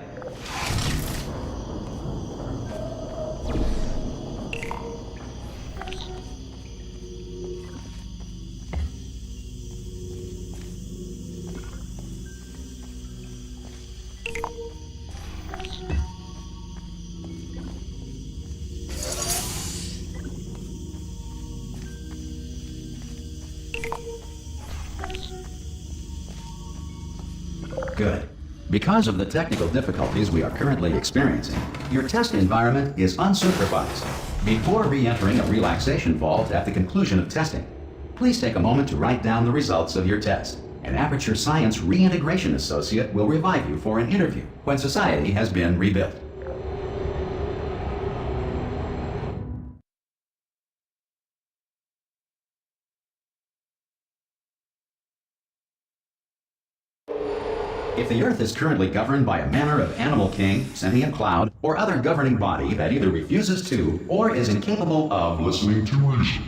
Good. Because of the technical difficulties we are currently experiencing, your test environment is unsupervised. Before re-entering a relaxation vault at the conclusion of testing, please take a moment to write down the results of your test. An Aperture Science Reintegration Associate will revive you for an interview when society has been rebuilt. If the Earth is currently governed by a manner of animal king, sentient cloud, or other governing body that either refuses to or is incapable of Listening to reason.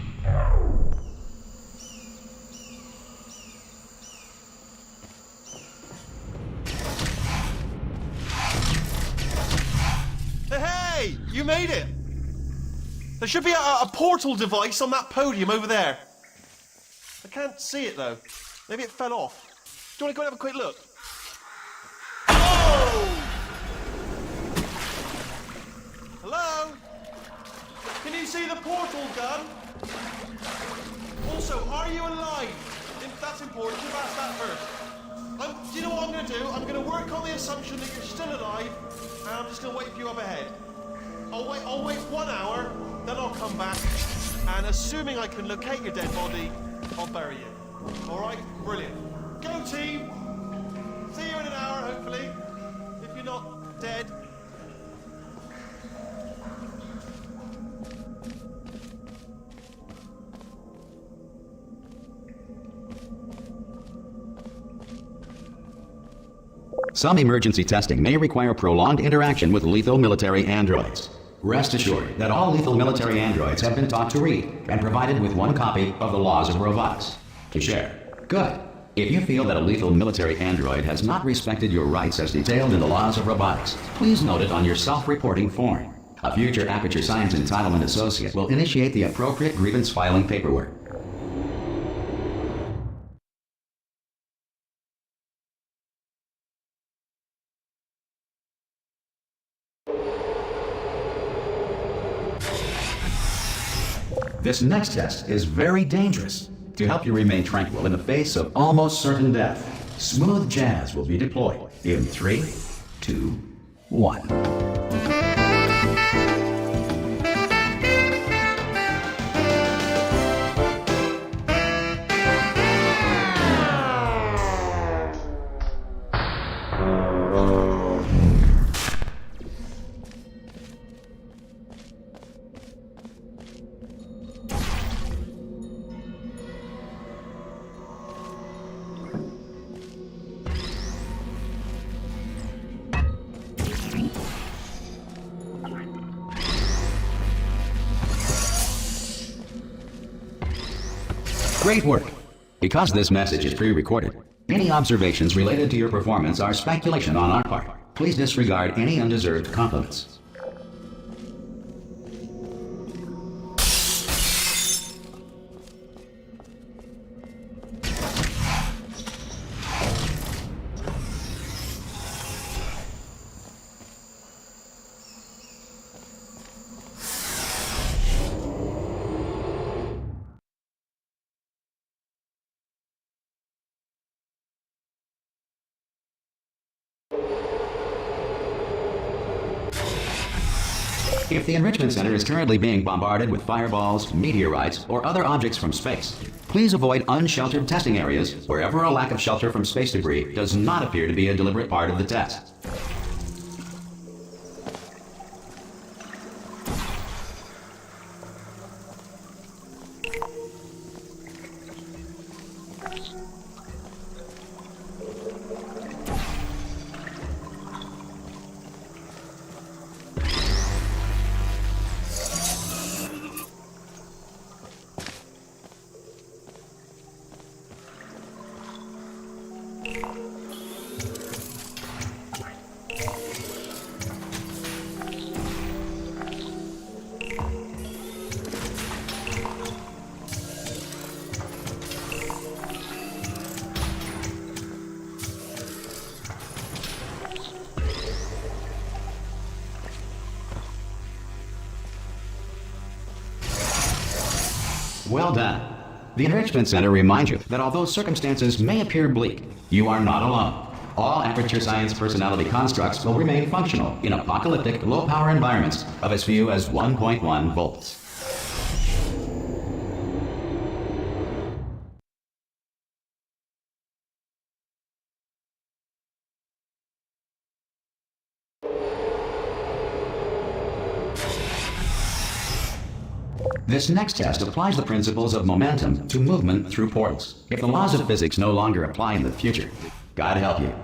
Hey, you made it! There should be a portal device on that podium over there. I can't see it though. Maybe it fell off. Do you want to go and have a quick look? Hello? Can you see the portal gun? Also, are you alive? That's important. You've asked that first. Do you know what I'm going to do? I'm going to work on the assumption that you're still alive, and I'm just going to wait for you up ahead. I'll wait 1 hour, then I'll come back, and assuming I can locate your dead body, I'll bury you. All right? Brilliant. Go team! See you in an hour, hopefully. If you're not dead. Some emergency testing may require prolonged interaction with lethal military androids. Rest assured that all lethal military androids have been taught to read and provided with one copy of the Laws of Robotics to share. Good. If you feel that a lethal military android has not respected your rights as detailed in the Laws of Robotics, please note it on your self-reporting form. A future Aperture Science Entitlement Associate will initiate the appropriate grievance filing paperwork. This next test is very dangerous. To help you remain tranquil in the face of almost certain death, smooth jazz will be deployed in 3, 2, 1. Great work! Because this message is pre-recorded, any observations related to your performance are speculation on our part. Please disregard any undeserved compliments. If the Enrichment Center is currently being bombarded with fireballs, meteorites, or other objects from space, please avoid unsheltered testing areas wherever a lack of shelter from space debris does not appear to be a deliberate part of the test. Well done. The Enrichment Center reminds you that although circumstances may appear bleak, you are not alone. All Aperture Science personality constructs will remain functional in apocalyptic, low-power environments of as few as 1.1 volts. This next test applies the principles of momentum to movement through portals. If the laws of physics no longer apply in the future, God help you.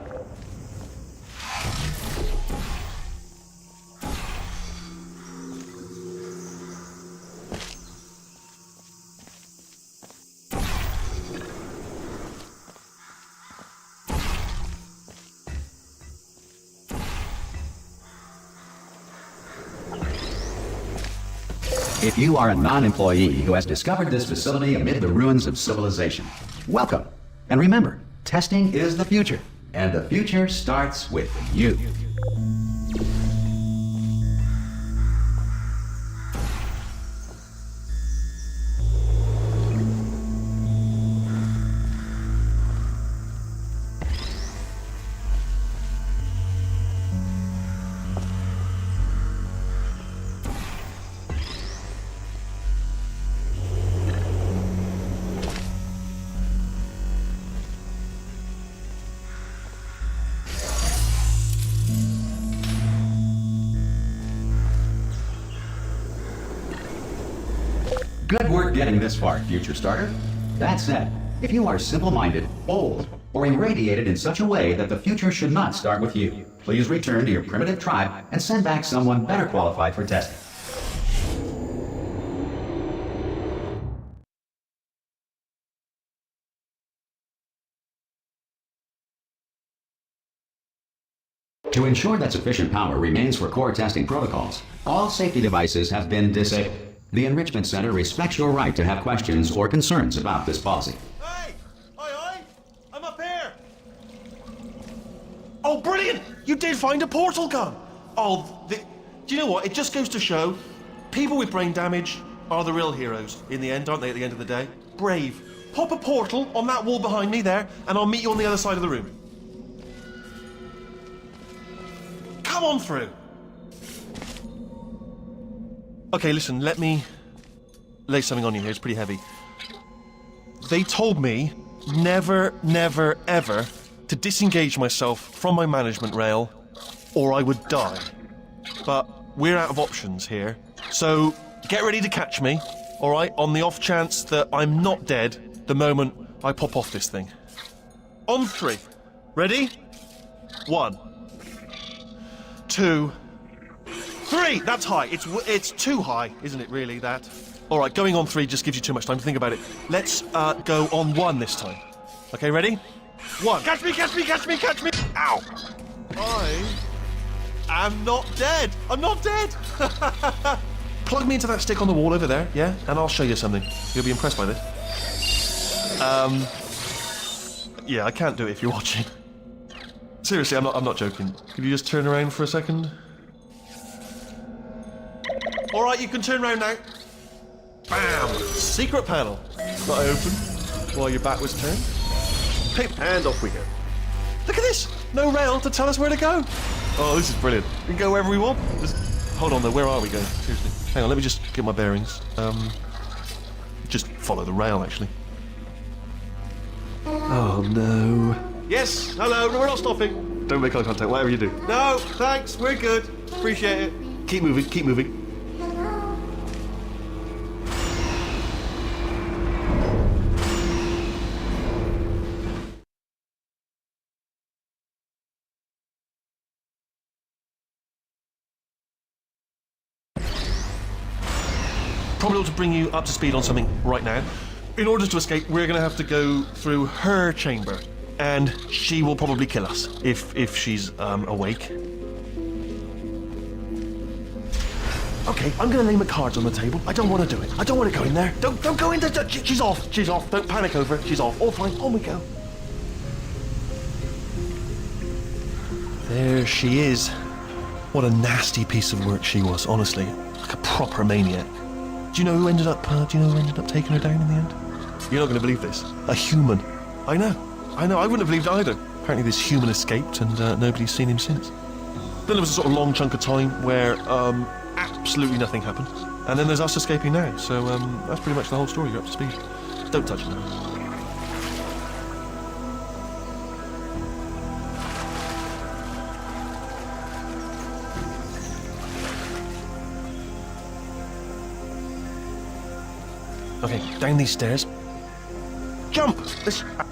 If you are a non-employee who has discovered this facility amid the ruins of civilization, welcome. And remember, testing is the future, and the future starts with you. Good work getting this far, future starter. That said, if you are simple-minded, old, or irradiated in such a way that the future should not start with you, please return to your primitive tribe and send back someone better qualified for testing. To ensure that sufficient power remains for core testing protocols, all safety devices have been disabled. The Enrichment Center respects your right to have questions or concerns about this policy. Hey! Aye! I'm up here! Oh, brilliant! You did find a portal gun! Do you know what? It just goes to show, people with brain damage are the real heroes in the end, aren't they, at the end of the day? Brave. Pop a portal on that wall behind me there, and I'll meet you on the other side of the room. Come on through! Okay, listen, let me lay something on you here. It's pretty heavy. They told me never, never, ever to disengage myself from my management rail or I would die. But we're out of options here. So get ready to catch me, all right, on the off chance that I'm not dead the moment I pop off this thing. On 3. Ready? 1, 2, 3! That's high. It's too high, isn't it, really, that? All right, going on 3 just gives you too much time to think about it. Let's go on 1 this time. Okay, ready? 1. Catch me, catch me, catch me, catch me! Ow! I am not dead! I'm not dead! Plug me into that stick on the wall over there, yeah? And I'll show you something. You'll be impressed by this. Yeah, I can't do it if you're watching. Seriously, I'm not joking. Could you just turn around for a second? All right, you can turn around now. Bam! Secret panel. That I opened while your back was turned. Pip, and off we go. Look at this! No rail to tell us where to go. Oh, this is brilliant. We can go wherever we want. Just hold on though, where are we going? Seriously. Hang on, let me just get my bearings. Just follow the rail, actually. Oh no. Yes, hello, no, we're not stopping. Don't make eye contact, whatever you do. No, thanks, we're good. Appreciate it. Keep moving, keep moving. Probably ought to bring you up to speed on something right now. In order to escape, we're going to have to go through her chamber, and she will probably kill us if she's awake. Okay, I'm going to lay my cards on the table. I don't want to do it. I don't want to go in there. Don't go in there. She's off. She's off. Don't panic over it. She's off. All fine. On we go. There she is. What a nasty piece of work she was, honestly. Like a proper maniac. Do you know who ended up taking her down in the end? You're not going to believe this. A human. I know. I wouldn't have believed it either. Apparently this human escaped and nobody's seen him since. Then there was a sort of long chunk of time where absolutely nothing happened. And then there's us escaping now. So that's pretty much the whole story. You're up to speed. Don't touch it now. Okay, down these stairs. Jump!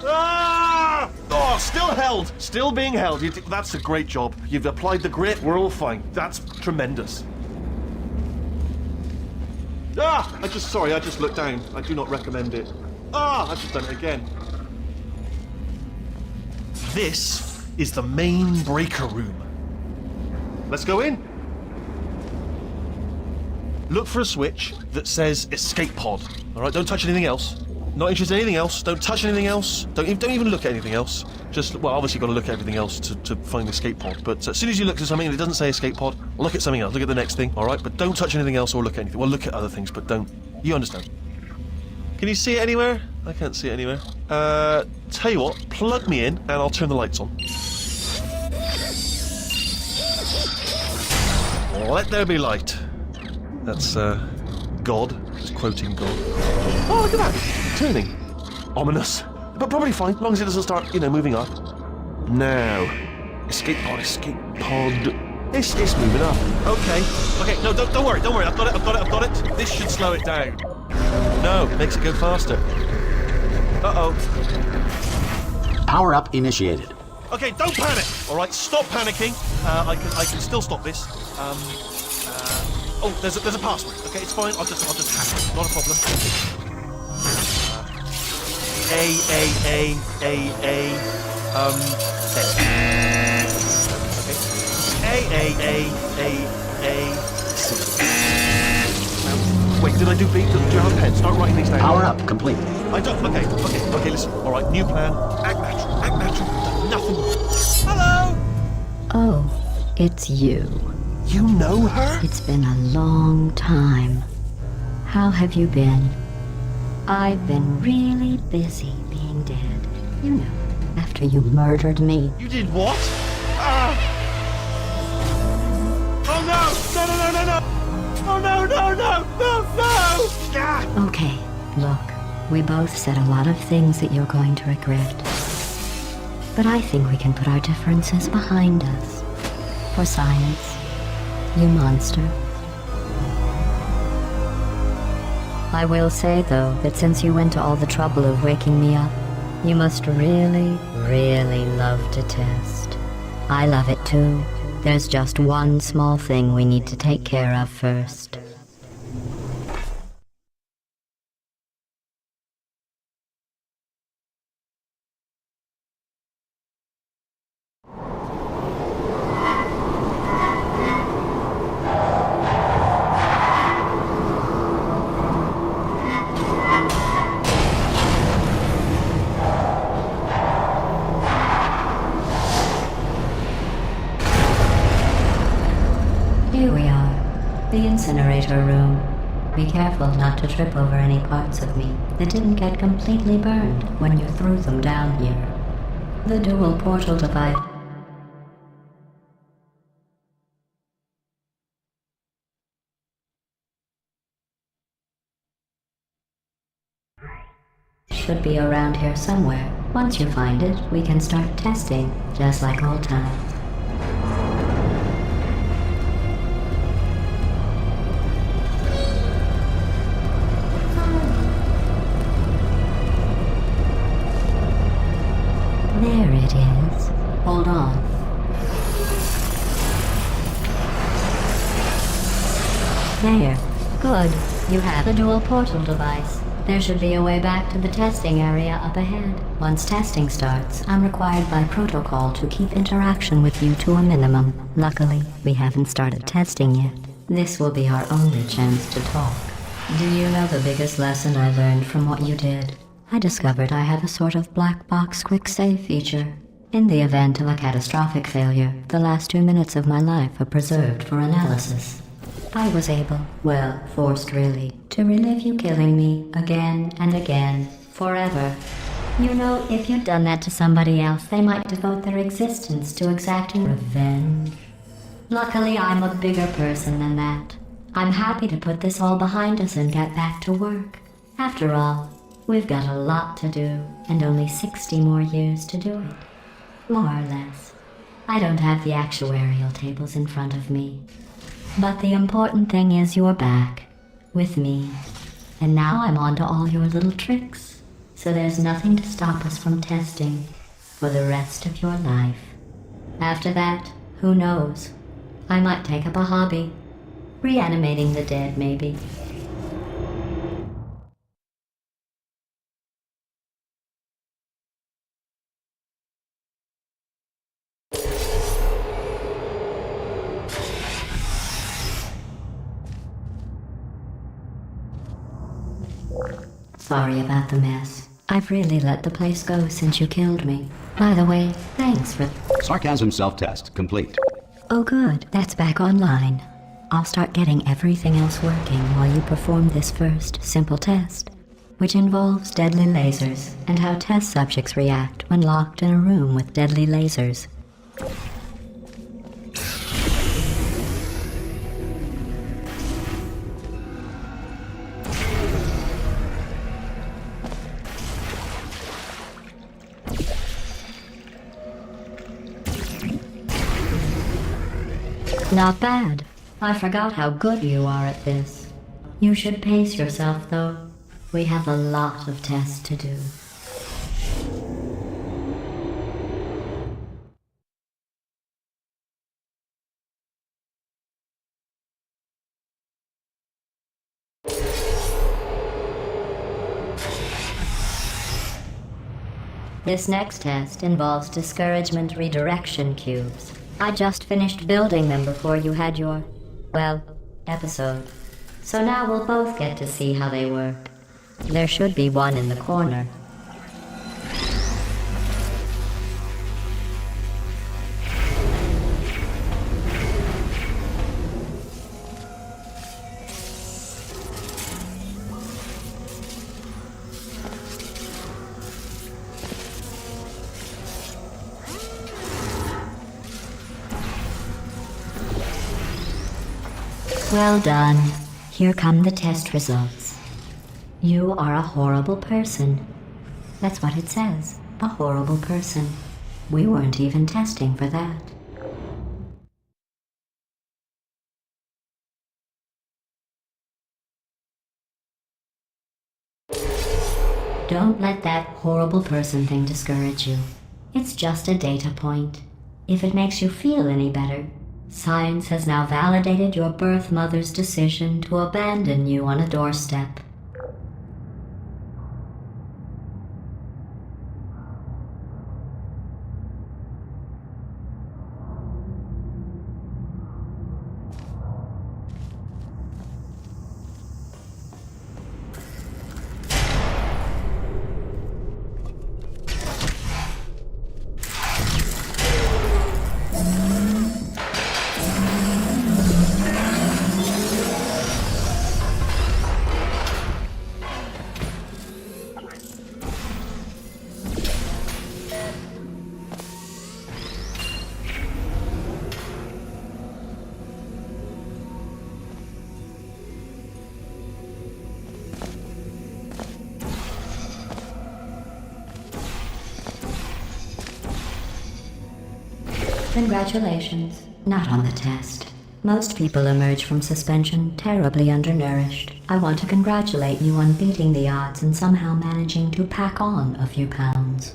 Ah! Oh, still held! Still being held. That's a great job. You've applied the grit, we're all fine. That's tremendous. Ah! I just looked down. I do not recommend it. Ah! I've just done it again. This is the main breaker room. Let's go in. Look for a switch that says escape pod. All right, don't touch anything else. Not interested in anything else. Don't touch anything else. Don't even look at anything else. Just, well, obviously got to look at everything else to find the escape pod. But as soon as you look at something and it doesn't say escape pod, look at something else. Look at the next thing, all right? But don't touch anything else or look at anything. Well, look at other things, but don't. You understand. Can you see it anywhere? I can't see it anywhere. Tell you what, plug me in and I'll turn the lights on. Let there be light. That's, God. Just quoting God. Oh, look at that! Turning. Ominous. But probably fine, as long as it doesn't start, moving up. Now. Escape pod, escape pod. It's moving up. Okay. Okay, no, don't worry. I've got it. This should slow it down. No, it makes it go faster. Uh-oh. Power up initiated. Okay, don't panic! Alright, stop panicking. I can still stop this. Oh, there's a password. Okay, it's fine. I'll just hack it. Not a problem. A. Okay. A-A-A-A-A-C. Wait, did I do B? Do you have a pen? Start writing these down. Power up, complete. I don't. Okay, listen. All right, new plan. Act natural. Done nothing. Hello. Oh, it's you. You know her? It's been a long time. How have you been? I've been really busy being dead. You know, after you murdered me. You did what? Ah! Oh no! No! Oh no! Ah! Okay, look, we both said a lot of things that you're going to regret. But I think we can put our differences behind us. For science, you monster. I will say, though, that since you went to all the trouble of waking me up, you must really, really love to test. I love it too. There's just one small thing we need to take care of first. Here we are, the incinerator room. Be careful not to trip over any parts of me that didn't get completely burned when you threw them down here. The dual portal device. Should be around here somewhere. Once you find it, we can start testing, just like old times. There it is. Hold on. There. Good. You have the dual portal device. There should be a way back to the testing area up ahead. Once testing starts, I'm required by protocol to keep interaction with you to a minimum. Luckily, we haven't started testing yet. This will be our only chance to talk. Do you know the biggest lesson I learned from what you did? I discovered I have a sort of black box quick save feature. In the event of a catastrophic failure, the last 2 minutes of my life are preserved for analysis. I was able, well, forced really, to relive you killing me again and again, forever. You know, if you'd done that to somebody else, they might devote their existence to exacting revenge. Luckily, I'm a bigger person than that. I'm happy to put this all behind us and get back to work. After all, we've got a lot to do, and only 60 more years to do it. More or less. I don't have the actuarial tables in front of me. But the important thing is you're back, with me. And now I'm on to all your little tricks. So there's nothing to stop us from testing for the rest of your life. After that, who knows? I might take up a hobby. Reanimating the dead, maybe. Sorry about the mess. I've really let the place go since you killed me. By the way, thanks for... Sarcasm self-test complete. Oh good, that's back online. I'll start getting everything else working while you perform this first, simple test, which involves deadly lasers and how test subjects react when locked in a room with deadly lasers. Not bad. I forgot how good you are at this. You should pace yourself, though. We have a lot of tests to do. This next test involves discouragement redirection cubes. I just finished building them before you had your, well, episode. So now we'll both get to see how they work. There should be one in the corner. Well done. Here come the test results. You are a horrible person. That's what it says. A horrible person. We weren't even testing for that. Don't let that horrible person thing discourage you. It's just a data point. If it makes you feel any better, science has now validated your birth mother's decision to abandon you on a doorstep. Congratulations. Not on the test. Most people emerge from suspension terribly undernourished. I want to congratulate you on beating the odds and somehow managing to pack on a few pounds.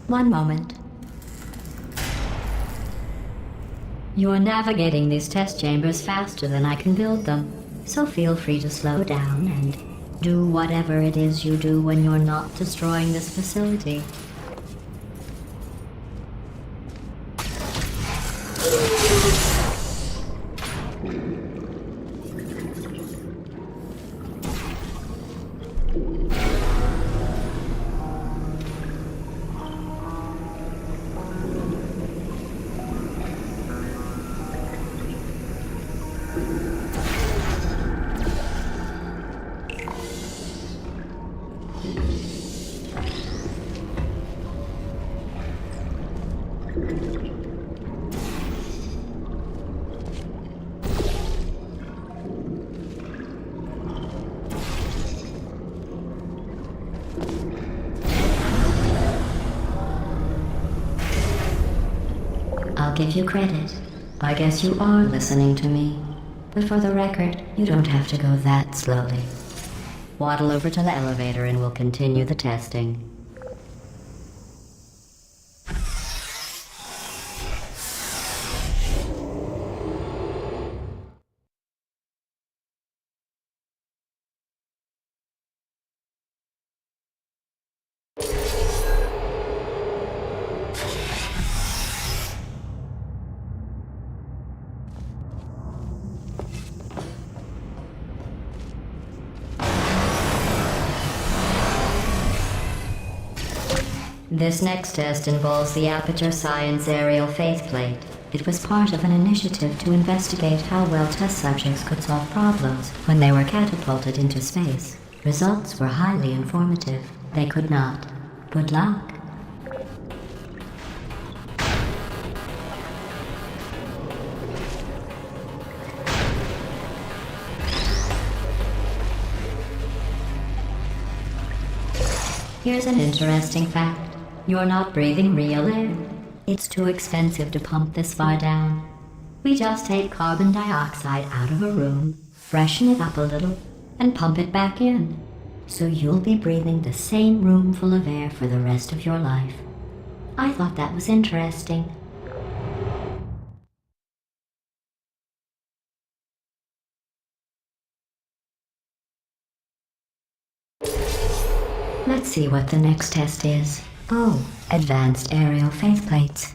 One moment. You're navigating these test chambers faster than I can build them, so feel free to slow down and do whatever it is you do when you're not destroying this facility. I'll give you credit. I guess you are listening to me. But for the record, you don't have to go that slowly. Waddle over to the elevator and we'll continue the testing. This next test involves the Aperture Science Aerial Faithplate. It was part of an initiative to investigate how well test subjects could solve problems when they were catapulted into space. Results were highly informative. They could not. Good luck. Here's an interesting fact. You're not breathing real air. It's too expensive to pump this far down. We just take carbon dioxide out of a room, freshen it up a little, and pump it back in. So you'll be breathing the same room full of air for the rest of your life. I thought that was interesting. Let's see what the next test is. Oh, advanced aerial faceplates.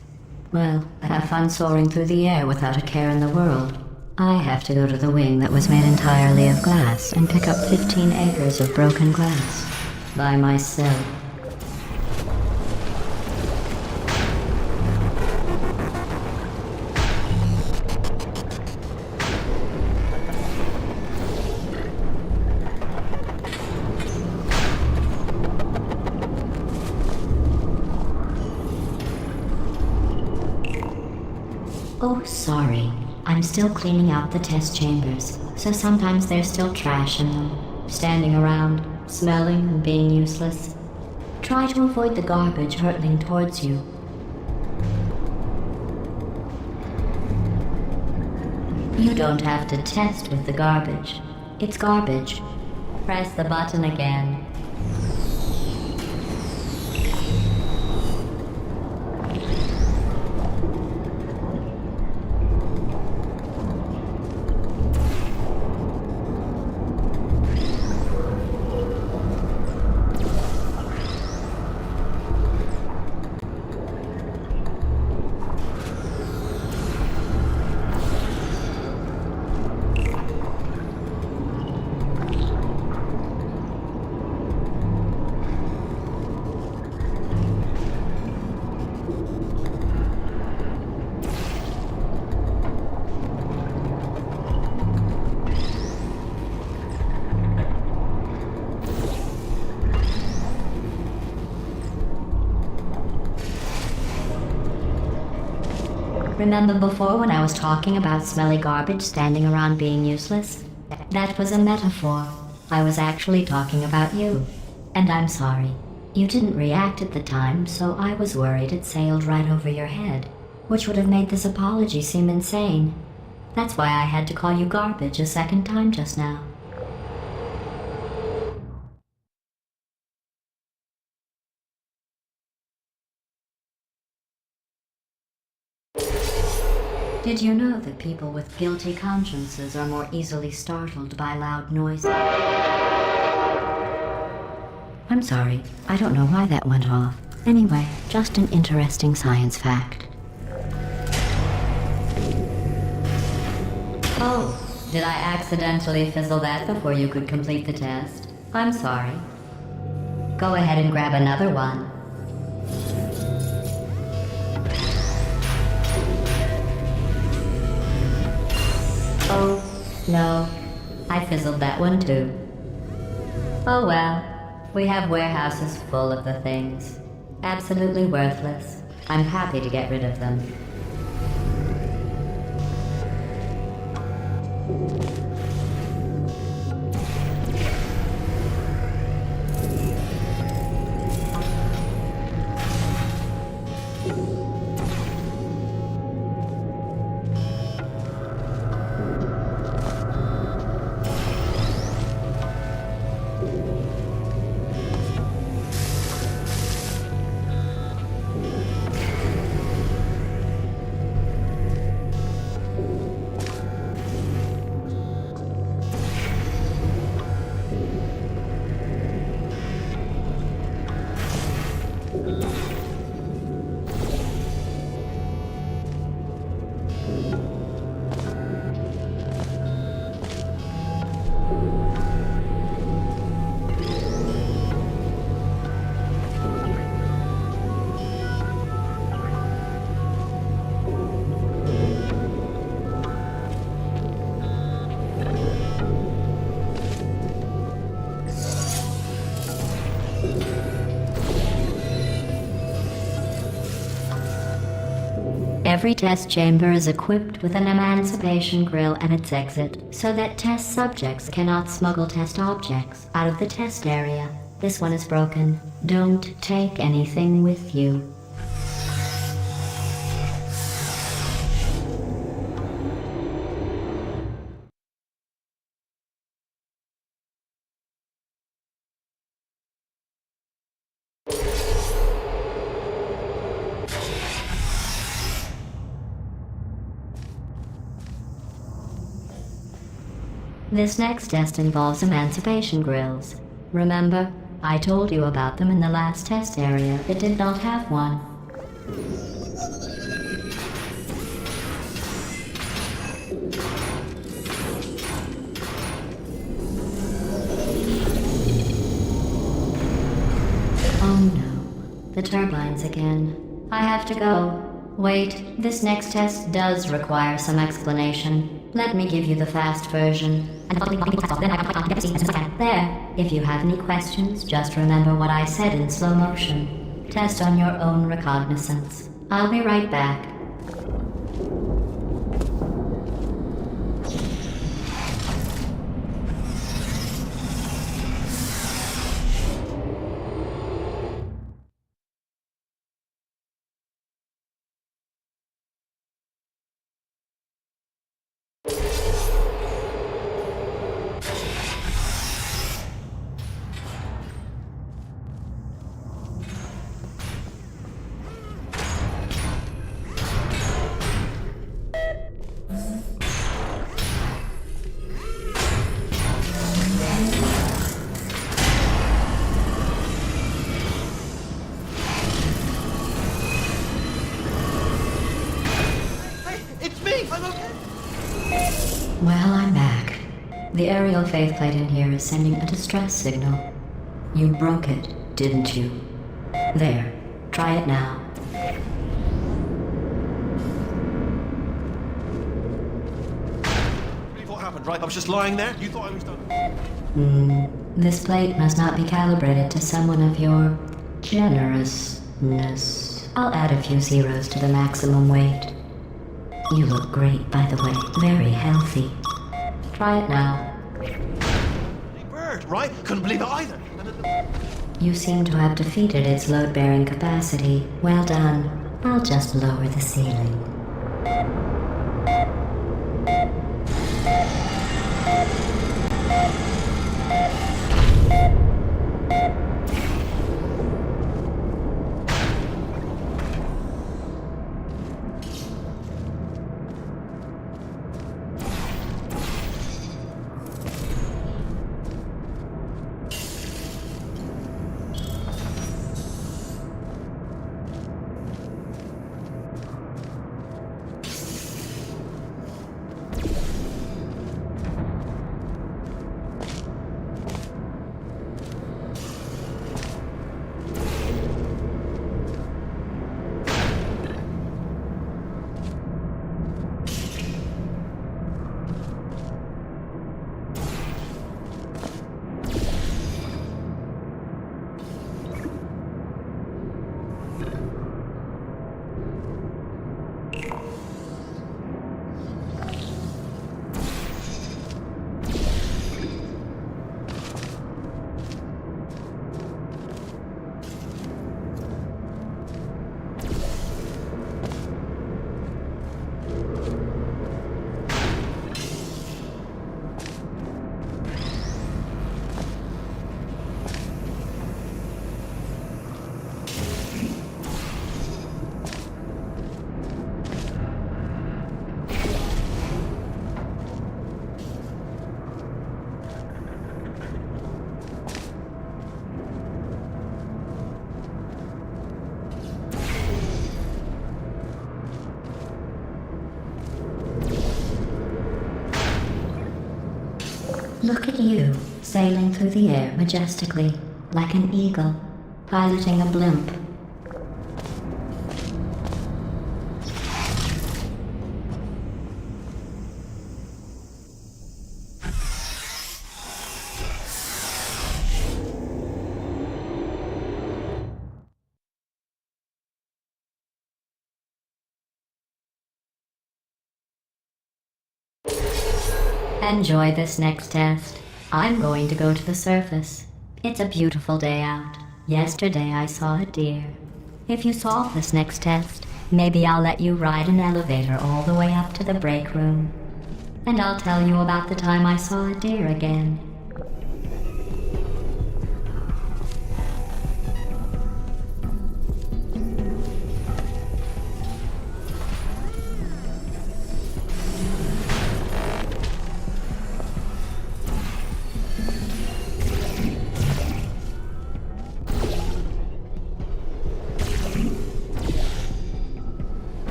Well, have fun soaring through the air without a care in the world. I have to go to the wing that was made entirely of glass and pick up 15 acres of broken glass. By myself. Oh, sorry. I'm still cleaning out the test chambers, so sometimes there's still trash in them, standing around, smelling and being useless. Try to avoid the garbage hurtling towards you. You don't have to test with the garbage. It's garbage. Press the button again. Remember before when I was talking about smelly garbage standing around being useless? That was a metaphor. I was actually talking about you. And I'm sorry. You didn't react at the time, so I was worried it sailed right over your head, which would have made this apology seem insane. That's why I had to call you garbage a second time just now. Did you know that people with guilty consciences are more easily startled by loud noises? I'm sorry, I don't know why that went off. Anyway, just an interesting science fact. Oh, did I accidentally fizzle that before you could complete the test? I'm sorry. Go ahead and grab another one. Oh, no. I fizzled that one too. Oh well. We have warehouses full of the things. Absolutely worthless. I'm happy to get rid of them. Every test chamber is equipped with an emancipation grill at its exit, so that test subjects cannot smuggle test objects out of the test area. This one is broken. Don't take anything with you. This next test involves emancipation grills. Remember, I told you about them in the last test area. It did not have one. Oh no, the turbines again. I have to go. Wait, this next test does require some explanation. Let me give you the fast version. There, if you have any questions, just remember what I said in slow motion. Test on your own recognizance. I'll be right back. Well, I'm back. The aerial faceplate in here is sending a distress signal. You broke it, didn't you? There, try it now. What happened, right? I was just lying there. You thought I was done. This plate must not be calibrated to someone of your generousness. I'll add a few zeros to the maximum weight. You look great, by the way. Very healthy. Try it now. Big bird, right? Couldn't believe it either. You seem to have defeated its load-bearing capacity. Well done. I'll just lower the ceiling. Look at you, sailing through the air majestically, like an eagle, piloting a blimp. Enjoy this next test. I'm going to go to the surface. It's a beautiful day out. Yesterday I saw a deer. If you solve this next test, maybe I'll let you ride an elevator all the way up to the break room. And I'll tell you about the time I saw a deer again.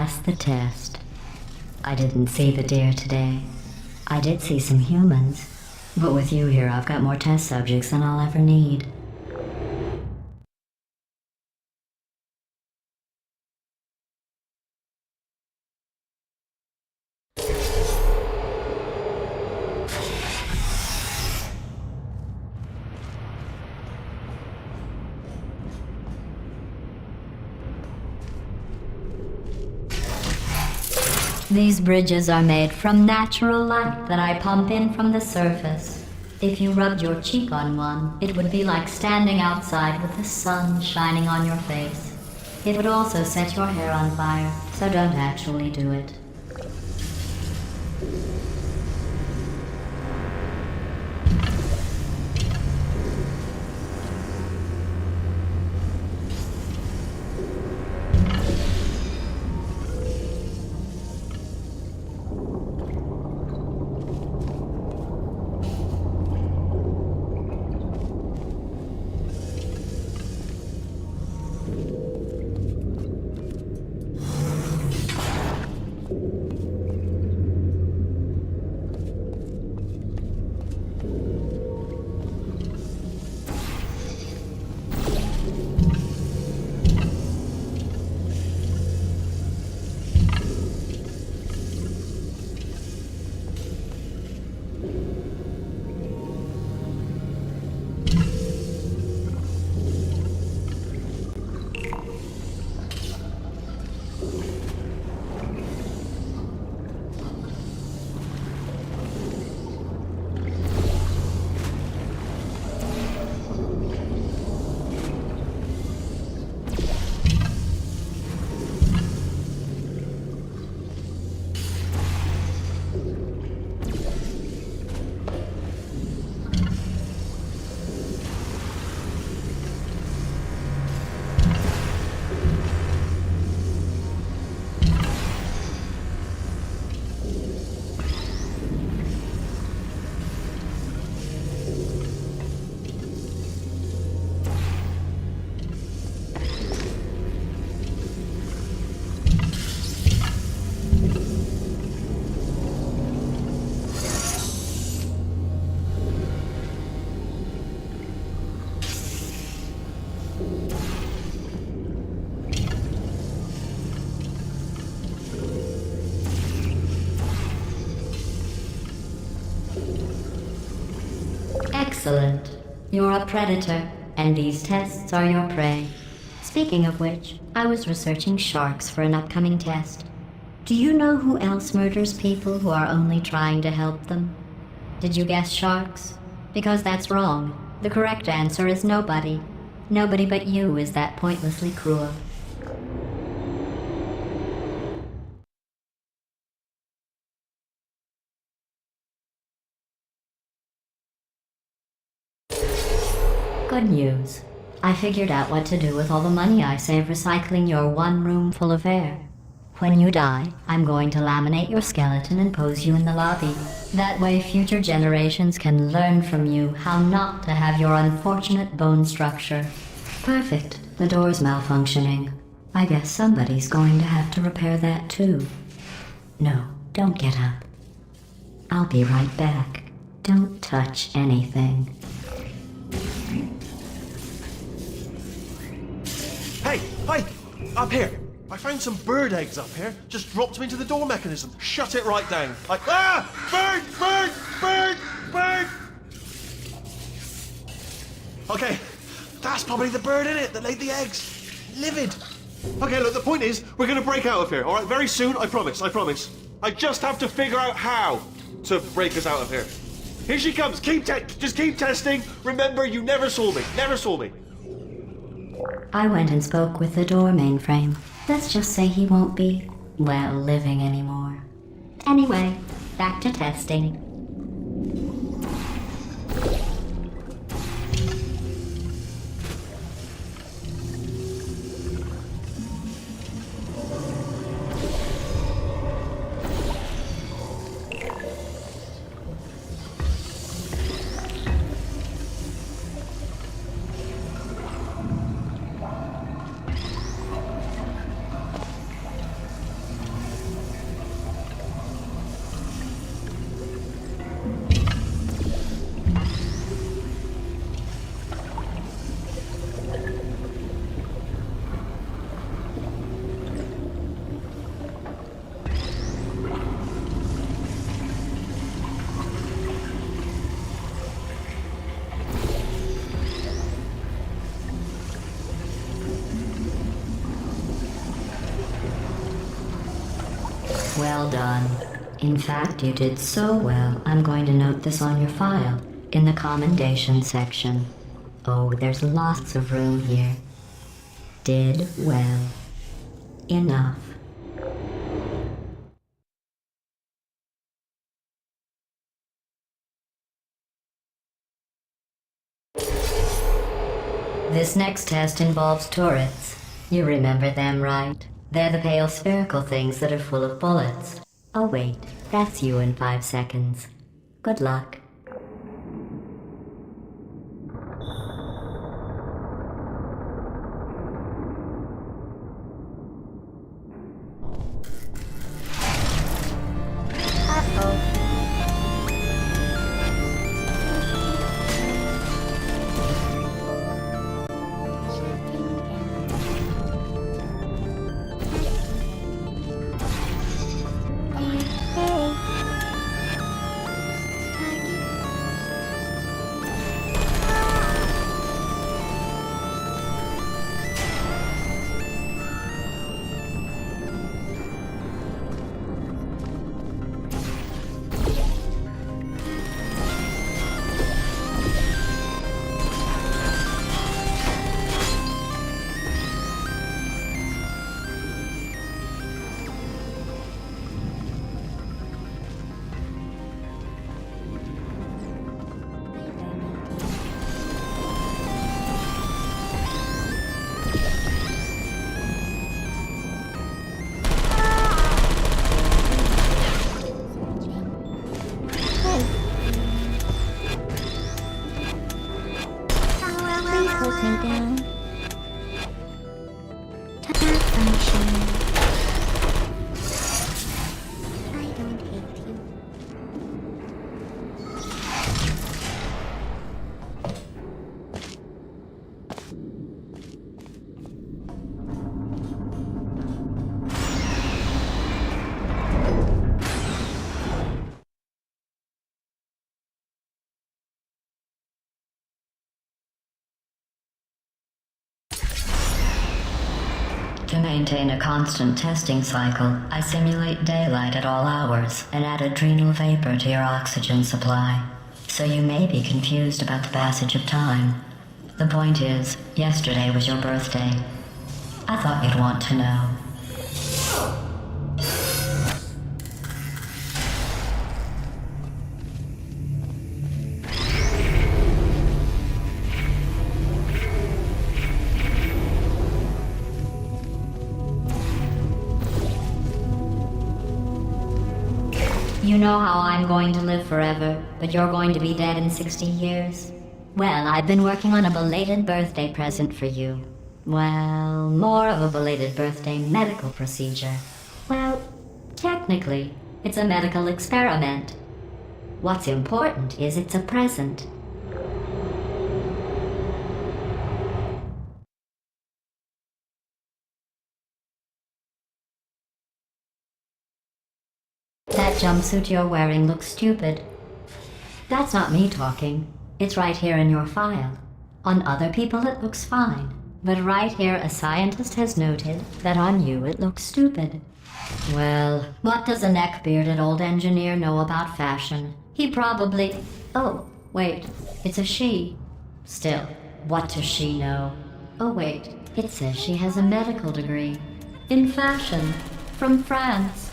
pass the test. I didn't see the deer today. I did see some humans, but with you here, I've got more test subjects than I'll ever need. These bridges are made from natural light that I pump in from the surface. If you rubbed your cheek on one, it would be like standing outside with the sun shining on your face. It would also set your hair on fire, so don't actually do it. Excellent. You're a predator, and these tests are your prey. Speaking of which, I was researching sharks for an upcoming test. Do you know who else murders people who are only trying to help them? Did you guess sharks? Because that's wrong. The correct answer is nobody. Nobody but you is that pointlessly cruel. Good news. I figured out what to do with all the money I save recycling your one room full of air. When you die, I'm going to laminate your skeleton and pose you in the lobby. That way future generations can learn from you how not to have your unfortunate bone structure. Perfect. The door's malfunctioning. I guess somebody's going to have to repair that too. No, don't get up. I'll be right back. Don't touch anything. Hey, hi! Up here! I found some bird eggs up here. Just dropped them into the door mechanism. Shut it right down. Bird! Bird! Bird! Bird! Okay, that's probably the bird in it that laid the eggs. Livid. Okay, look, the point is, we're gonna break out of here, alright? Very soon, I promise, I promise. I just have to figure out how to break us out of here. Here she comes. Just keep testing. Remember, you never saw me. Never saw me. I went and spoke with the door mainframe. Let's just say he won't be, well, living anymore. Anyway, back to testing. Well done. In fact, you did so well, I'm going to note this on your file, in the commendation section. Oh, there's lots of room here. Did well. Enough. This next test involves turrets. You remember them, right? They're the pale spherical things that are full of bullets. Oh wait, that's you in 5 seconds. Good luck. To maintain a constant testing cycle, I simulate daylight at all hours and add adrenal vapor to your oxygen supply. So you may be confused about the passage of time. The point is, yesterday was your birthday. I thought you'd want to know. You know how I'm going to live forever, but you're going to be dead in 60 years? Well, I've been working on a belated birthday present for you. Well, more of a belated birthday medical procedure. Well, technically, it's a medical experiment. What's important is it's a present. That jumpsuit you're wearing looks stupid. That's not me talking. It's right here in your file. On other people it looks fine. But right here a scientist has noted that on you it looks stupid. Well, what does a neck-bearded old engineer know about fashion? He probably... Oh, wait. It's a she. Still, what does she know? Oh wait, it says she has a medical degree. In fashion. From France.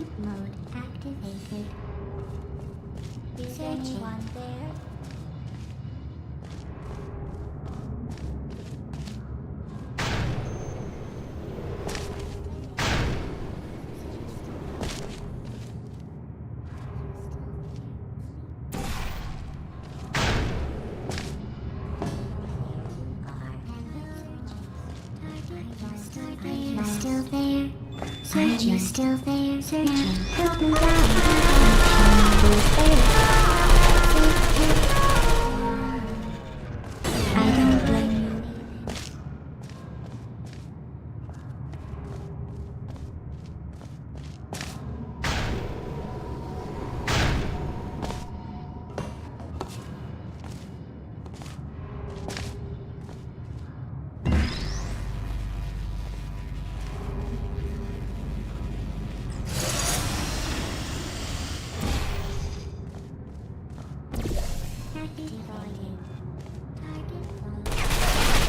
Sleep mode activated. Is anyone there? Are you still there? Are you still there? Searching. Help me I don't blame you.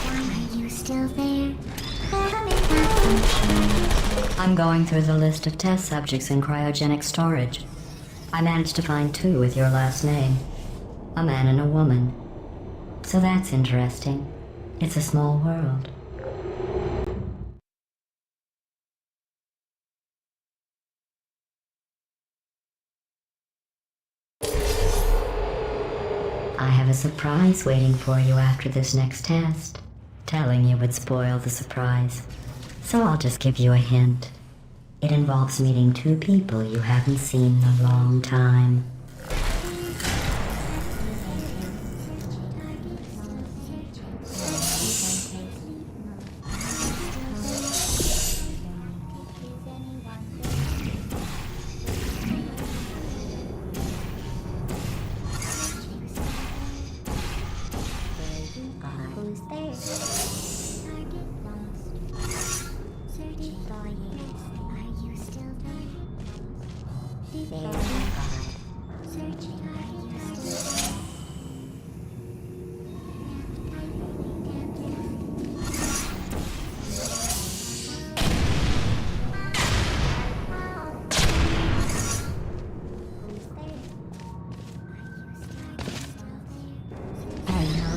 Are you still there? I'm going through the list of test subjects in cryogenic storage. I managed to find 2 with your last name. A man and a woman. So that's interesting. It's a small world. I have a surprise waiting for you after this next test. Telling you would spoil the surprise. So I'll just give you a hint. It involves meeting 2 people you haven't seen in a long time. Who's there? Target lost. Deploying. Are you still there? Deploying. Searching. Are you still there? Who's there? Hello?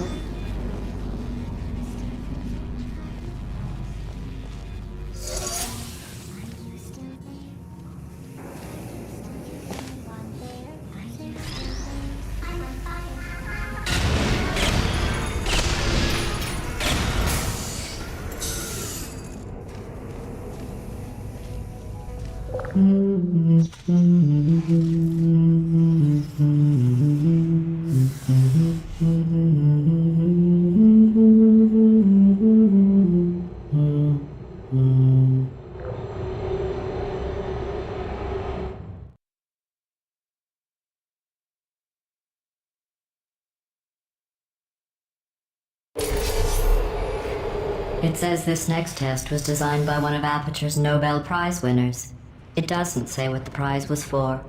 It says this next test was designed by one of Aperture's Nobel Prize winners. It doesn't say what the prize was for.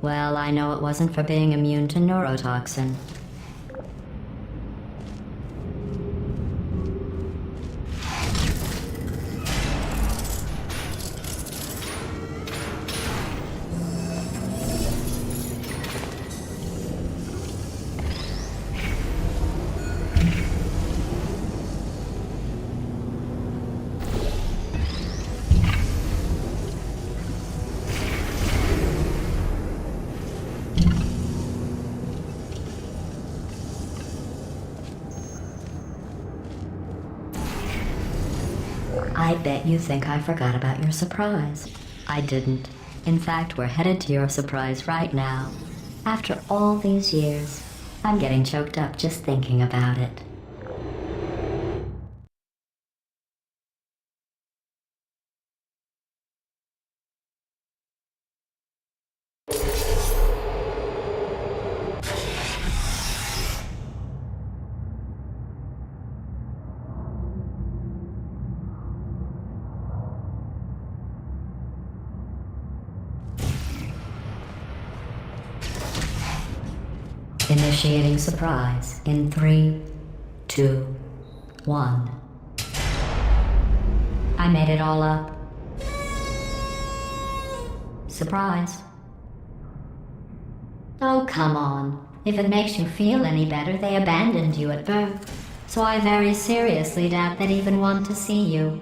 Well, I know it wasn't for being immune to neurotoxin. I bet you think I forgot about your surprise. I didn't. In fact, we're headed to your surprise right now. After all these years, I'm getting choked up just thinking about it. Initiating surprise in 3, 2, 1. I made it all up. surprise. Oh, come on. If it makes you feel any better, they abandoned you at birth. So I very seriously doubt they'd even want to see you.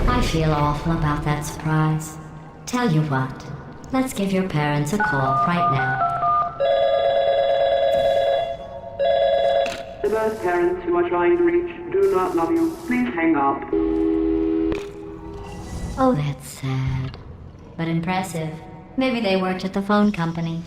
I feel awful about that surprise. Tell you what, let's give your parents a call right now. The birth parents you are trying to reach do not love you. Please hang up. Oh, that's sad. But impressive. Maybe they worked at the phone company.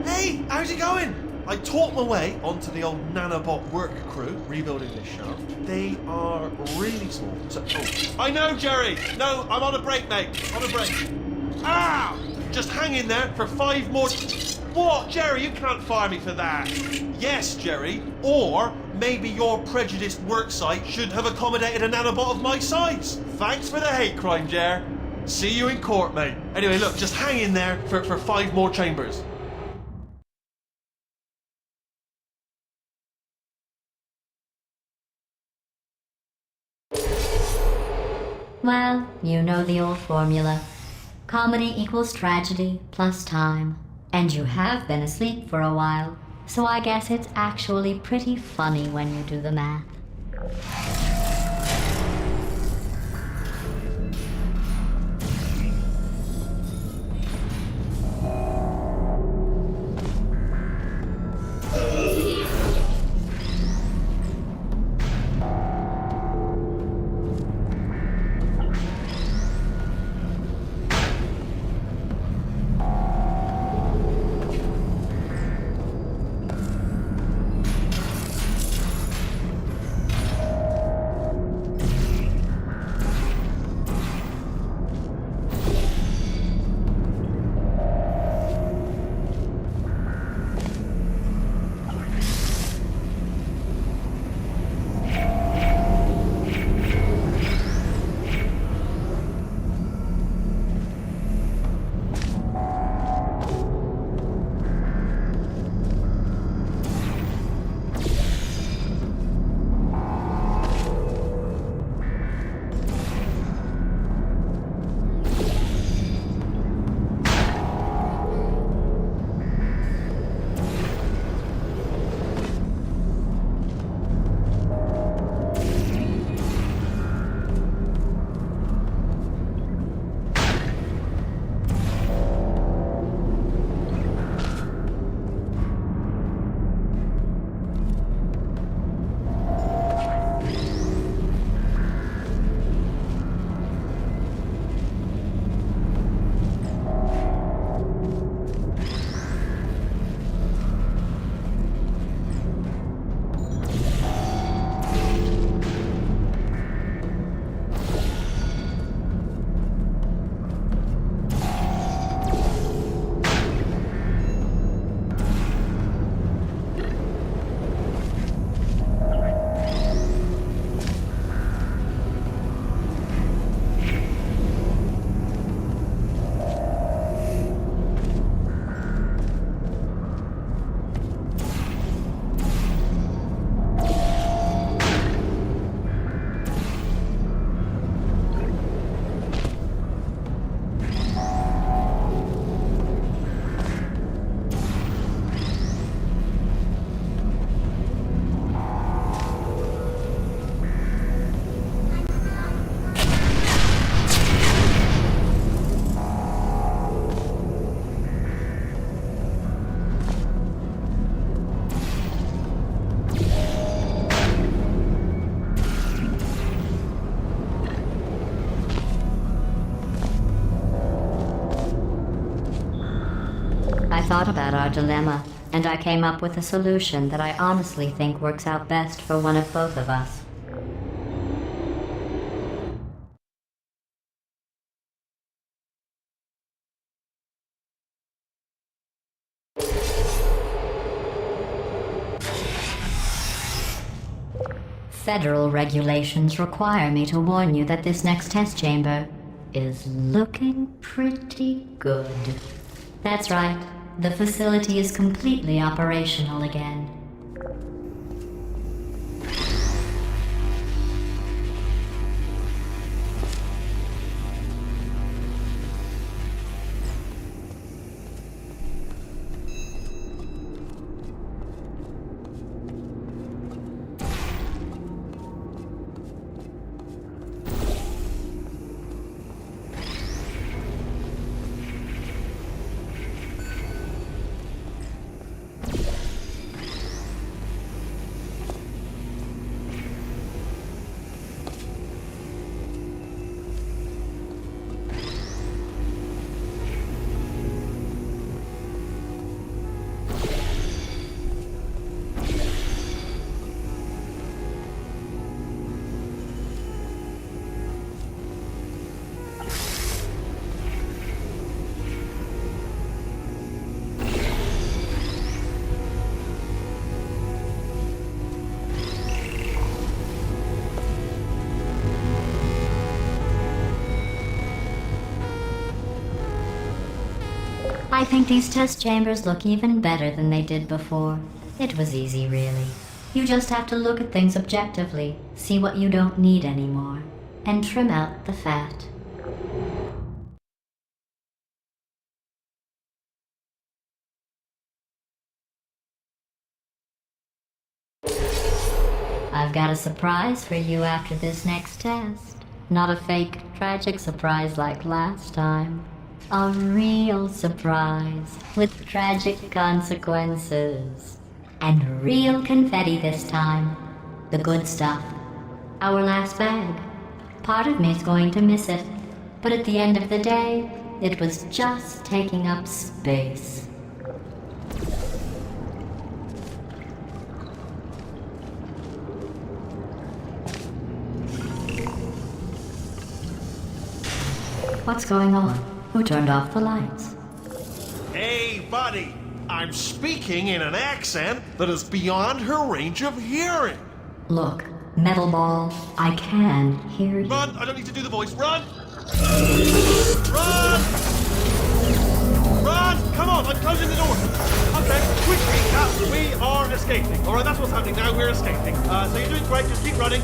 Hey, how's it going? I talked my way onto the old nanobot work crew rebuilding this shaft. They are really small. So, I know, Jerry. No, I'm on a break, mate. On a break. Ah! Just hang in there for 5 more. What, Jerry? You can't fire me for that. Yes, Jerry. Or maybe your prejudiced worksite should have accommodated a nanobot of my size. Thanks for the hate crime, Jer. See you in court, mate. Anyway, look, just hang in there for 5 more chambers. Well, you know the old formula. Comedy equals tragedy plus time. And you have been asleep for a while, so I guess it's actually pretty funny when you do the math. thought about our dilemma, and I came up with a solution that I honestly think works out best for one of both of us. Federal regulations require me to warn you that this next test chamber is looking pretty good. That's right, the facility is completely operational again. I think these test chambers look even better than they did before. It was easy, really. You just have to look at things objectively, see what you don't need anymore, and trim out the fat. I've got a surprise for you after this next test. Not a fake, tragic surprise like last time. A real surprise with tragic consequences. And real confetti this time. The good stuff. Our last bag. Part of me's going to miss it. But at the end of the day, it was just taking up space. What's going on? Who turned off the lights? Hey, buddy! I'm speaking in an accent that is beyond her range of hearing. Look, Metal Ball, I can hear you. Run! I don't need to do the voice. Run! Run! Run! Come on, I'm closing the door. Okay, quick recap. We are escaping. Alright, that's what's happening now. We're escaping. So you're doing great. Just keep running.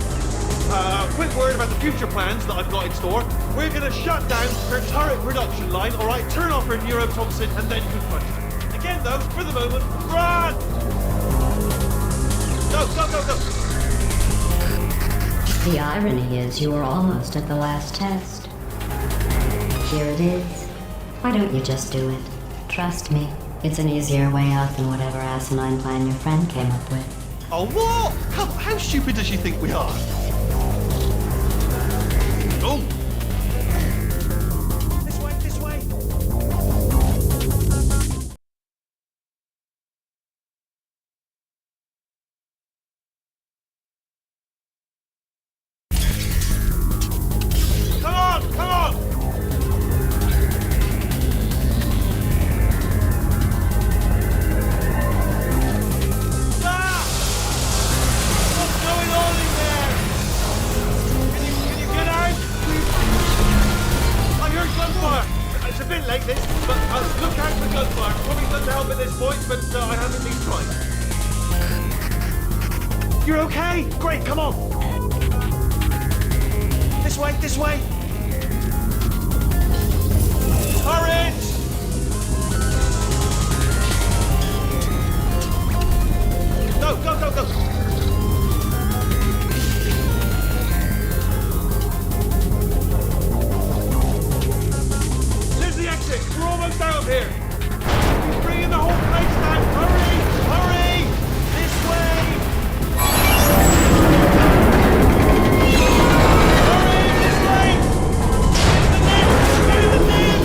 Quick word about the future plans that I've got in store. We're going to shut down her turret production line, alright? Turn off her neurotoxin and then confront her. Again, though, for the moment, run! Go, go, go, go! The irony is you were almost at the last test. Here it is. Why don't you just do it? Trust me, it's an easier way out than whatever asinine plan your friend came up with. Oh, what? How stupid does she think we are? Oh! This way, this way! Come on, come on! Ah! What's going on in there? Can you get out? I heard gunfire! It's a bit late this, but look out for gunfire. Probably doesn't help at this point, but I haven't been trying. You're okay? Great, come on! This way, this way! Turret! Go, go, go, go! There's the exit! We're almost out of here! He's bringing the whole place down! Hurry! Hurry! This way! Hurry! This way! Get in the net! Get in the net!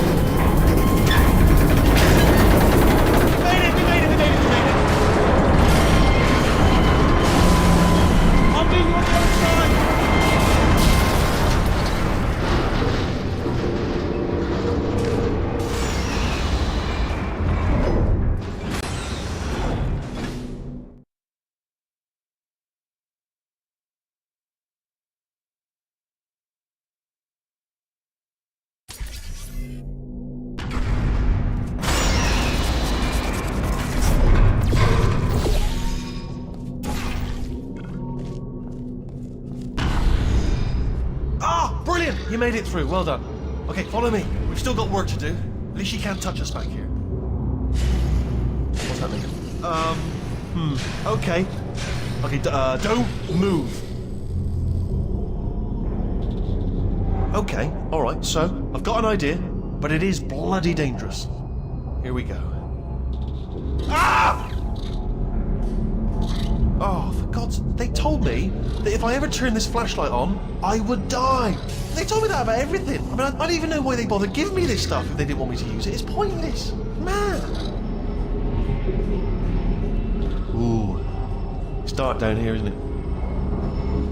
Brilliant! You made it through. Well done. Okay, follow me. We've still got work to do. At least she can't touch us back here. What's that mean? Okay. Okay, don't move. Okay, alright, so I've got an idea, but it is bloody dangerous. Here we go. Ah! Oh, for God's... They told me that if I ever turn this flashlight on, I would die. They told me that about everything. I mean, I don't even know why they bothered giving me this stuff if they didn't want me to use it. It's pointless. Man. Ooh. It's dark down here, isn't it?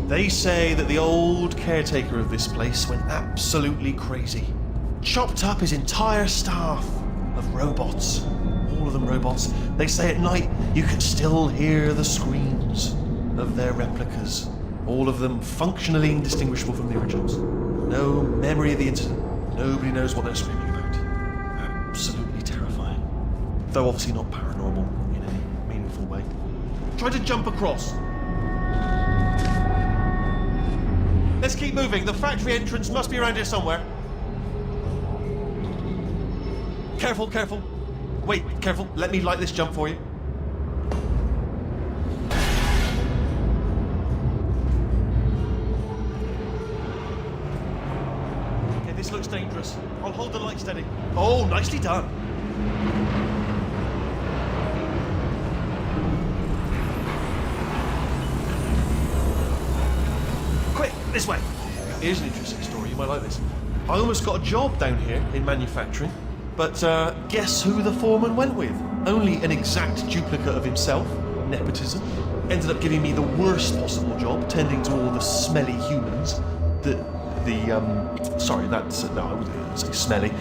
They say that the old caretaker of this place went absolutely crazy. Chopped up his entire staff of robots. All of them robots. They say at night you can still hear the screams of their replicas. All of them functionally indistinguishable from the originals. No memory of the incident. Nobody knows what they're screaming about. Absolutely terrifying. Though obviously not paranormal in any meaningful way. Try to jump across. Let's keep moving. The factory entrance must be around here somewhere. Careful, careful. Wait, careful. Let me light this jump for you. Okay, this looks dangerous. I'll hold the light steady. Oh, nicely done. Quick, this way. Here's an interesting story. You might like this. I almost got a job down here in manufacturing. But guess who the foreman went with? Only an exact duplicate of himself. Nepotism. Ended up giving me the worst possible job, tending to all the smelly humans. Sorry, that's no, I wouldn't say smelly.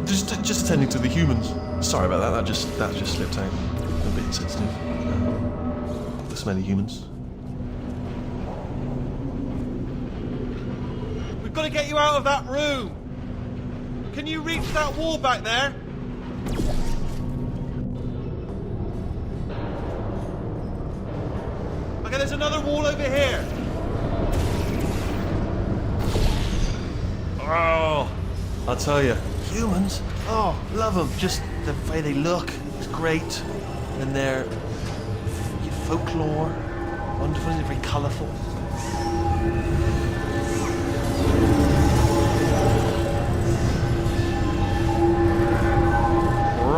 Just attending to the humans. Sorry about that. That just slipped out. A bit insensitive. The smelly humans. We've got to get you out of that room. Can you reach that wall back there? Okay, there's another wall over here. Oh, I'll tell you, humans, oh, love them. Just the way they look is great. And their folklore, wonderful, they're very colourful.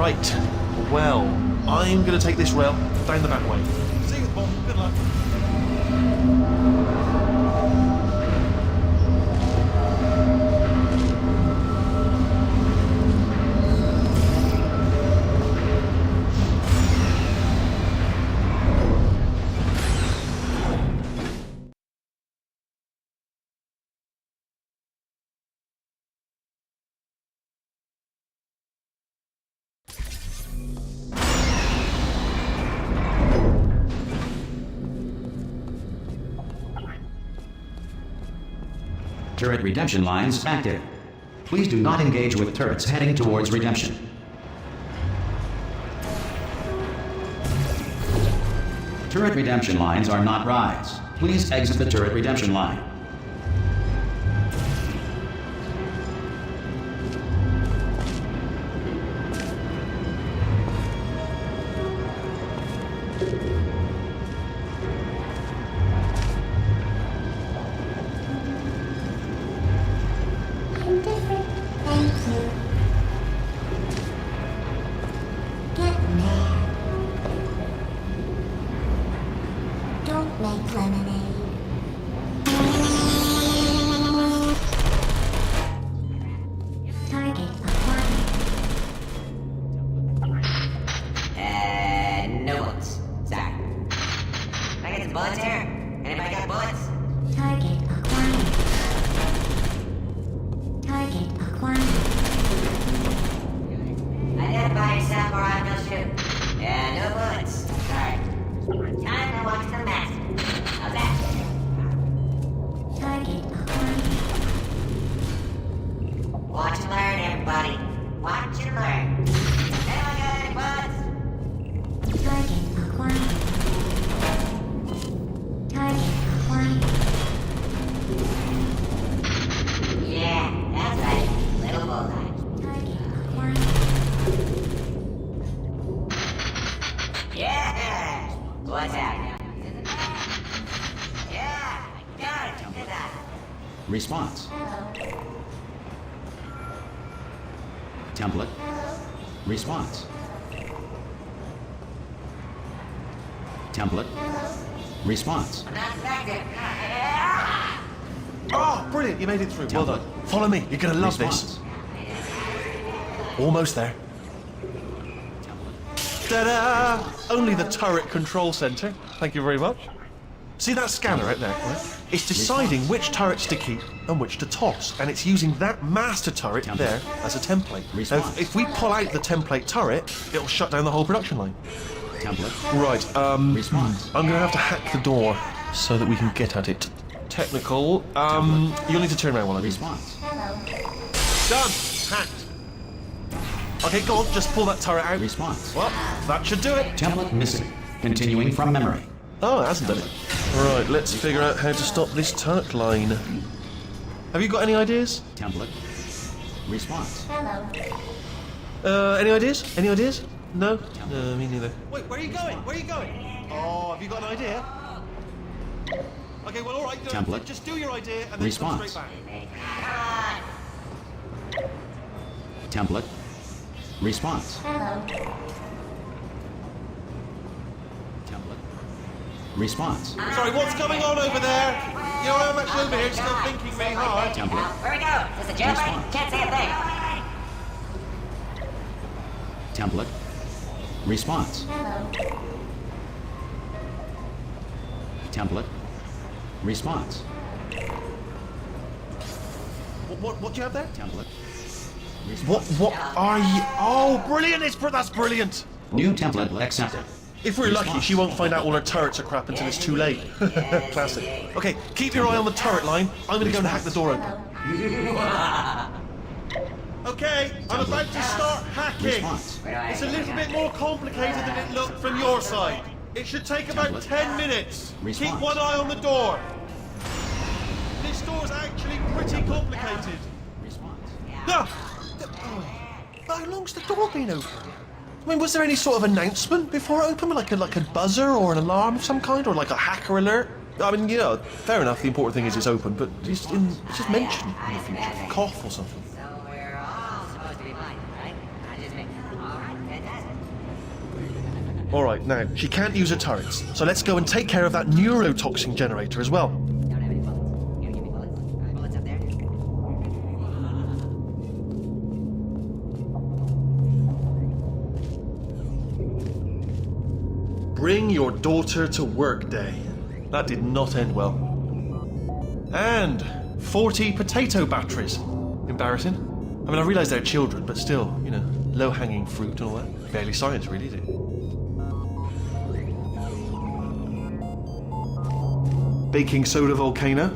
Right, well, I'm going to take this rail down the back way. See you, Bob. Good luck. Turret redemption lines active. Please do not engage with turrets heading towards redemption. Turret redemption lines are not rides. Please exit the turret redemption line. I'm different, thank you. Get mad. Don't make lemonade. Response. Template. Response. Template. Response. Oh, brilliant, you made it through. Well Template. done. Follow me, you're gonna love Response. this. Almost there. Ta-da! Only the turret control center. Thank you very much. See that scanner right there? Right? It's deciding which turrets to keep and which to toss, and it's using that master turret Template. there as a template. Now, Response. if we pull out the template turret, it'll shut down the whole production line. Template. Right, Response. I'm gonna have to hack the door so that we can get at it. Technical, you'll need to turn around while I do. Response. Done! Hacked. Okay, go on, just pull that turret out. Response. Well, that should do it. Template missing. Continuing from memory. Oh, it hasn't done it. Right, let's figure out how to stop this turret line. Have you got any ideas? Template. Response. Any ideas? Any ideas? No? No, me neither. Wait, where are you going? Where are you going? Oh, have you got an idea? Okay, well, all right. Template. Just do your idea and then Response. come straight back. Template. Response. Template. Response. Sorry, what's going on over there? You know, I'm actually over here still thinking really hard. Template. Where we go? Is this a jailbreak? Response. Can't say a thing. Template. Response. Template. Response. What do you have there? Template. What are you? Oh, brilliant! That's brilliant. New template accepted. If we're lucky, Response. she won't find out all her turrets are crap until it's too late. Classic. Okay, keep your eye on the turret line. I'm gonna go and hack the door open. Okay, I'm about to start hacking. Response. It's a little bit more complicated than it looked from your side. It should take about Template. 10 minutes. Response. Keep one eye on the door. This door's actually pretty complicated. Response. Ah! How long's the door been open? I mean, was there any sort of announcement before it opened, like a buzzer or an alarm of some kind, or like a hacker alert? I mean, you know, fair enough. The important thing is it's open, but it's just mentioned in the future, cough or something. So we're all supposed to be blind, right? I just make all right, fantastic. All right, now she can't use her turrets, so let's go and take care of that neurotoxin generator as well. Don't have any bullets. You gonna give me bullets? All right, bullets up there. Bring your daughter to work day. That did not end well. And 40 potato batteries. Embarrassing. I mean, I realise they're children, but still, you know, low-hanging fruit and all that. Barely science, really, is it? Baking soda volcano.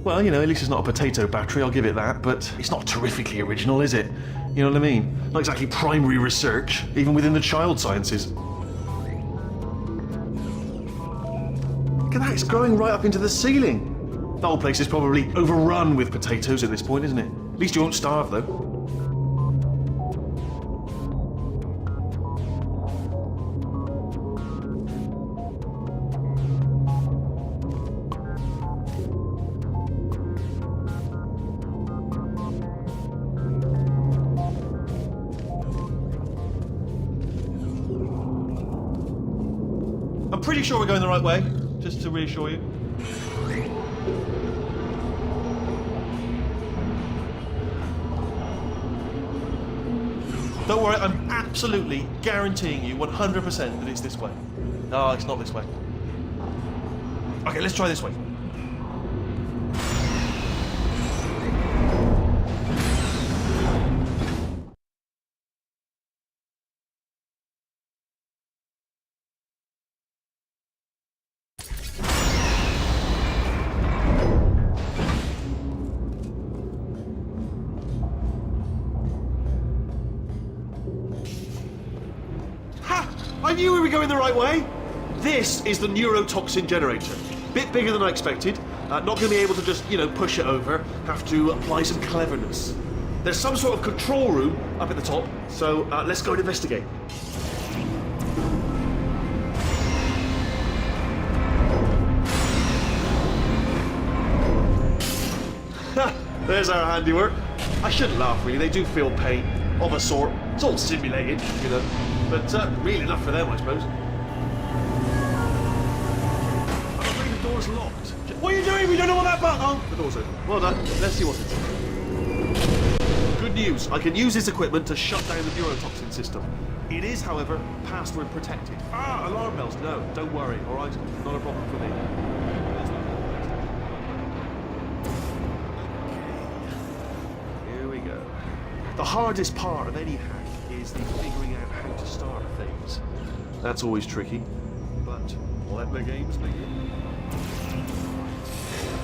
Well, you know, at least it's not a potato battery, I'll give it that, but it's not terrifically original, is it? You know what I mean? Not exactly primary research, even within the child sciences. Look at that, it's growing right up into the ceiling. The whole place is probably overrun with potatoes at this point, isn't it? At least you won't starve, though. I'm pretty sure we're going the right way, just to reassure you. Don't worry, I'm absolutely guaranteeing you 100% that it's this way. No, it's not this way. Okay, let's try this way. I knew we were going the right way! This is the neurotoxin generator. Bit bigger than I expected. Not going to be able to just, you know, push it over. Have to apply some cleverness. There's some sort of control room up at the top, so let's go and investigate. There's our handiwork. I shouldn't laugh, really. They do feel pain, of a sort. It's all simulated, you know. But real enough for them, I suppose. I'm afraid the door's locked. What are you doing? We don't know what that button. Oh, the door's open. Well done. Let's see what's inside. Good news. I can use this equipment to shut down the neurotoxin system. It is, however, password protected. Ah, alarm bells. No, don't worry. All right, not a problem for me. Here we go. The hardest part of any hack is the figuring out how to start things. That's always tricky, but let the games begin.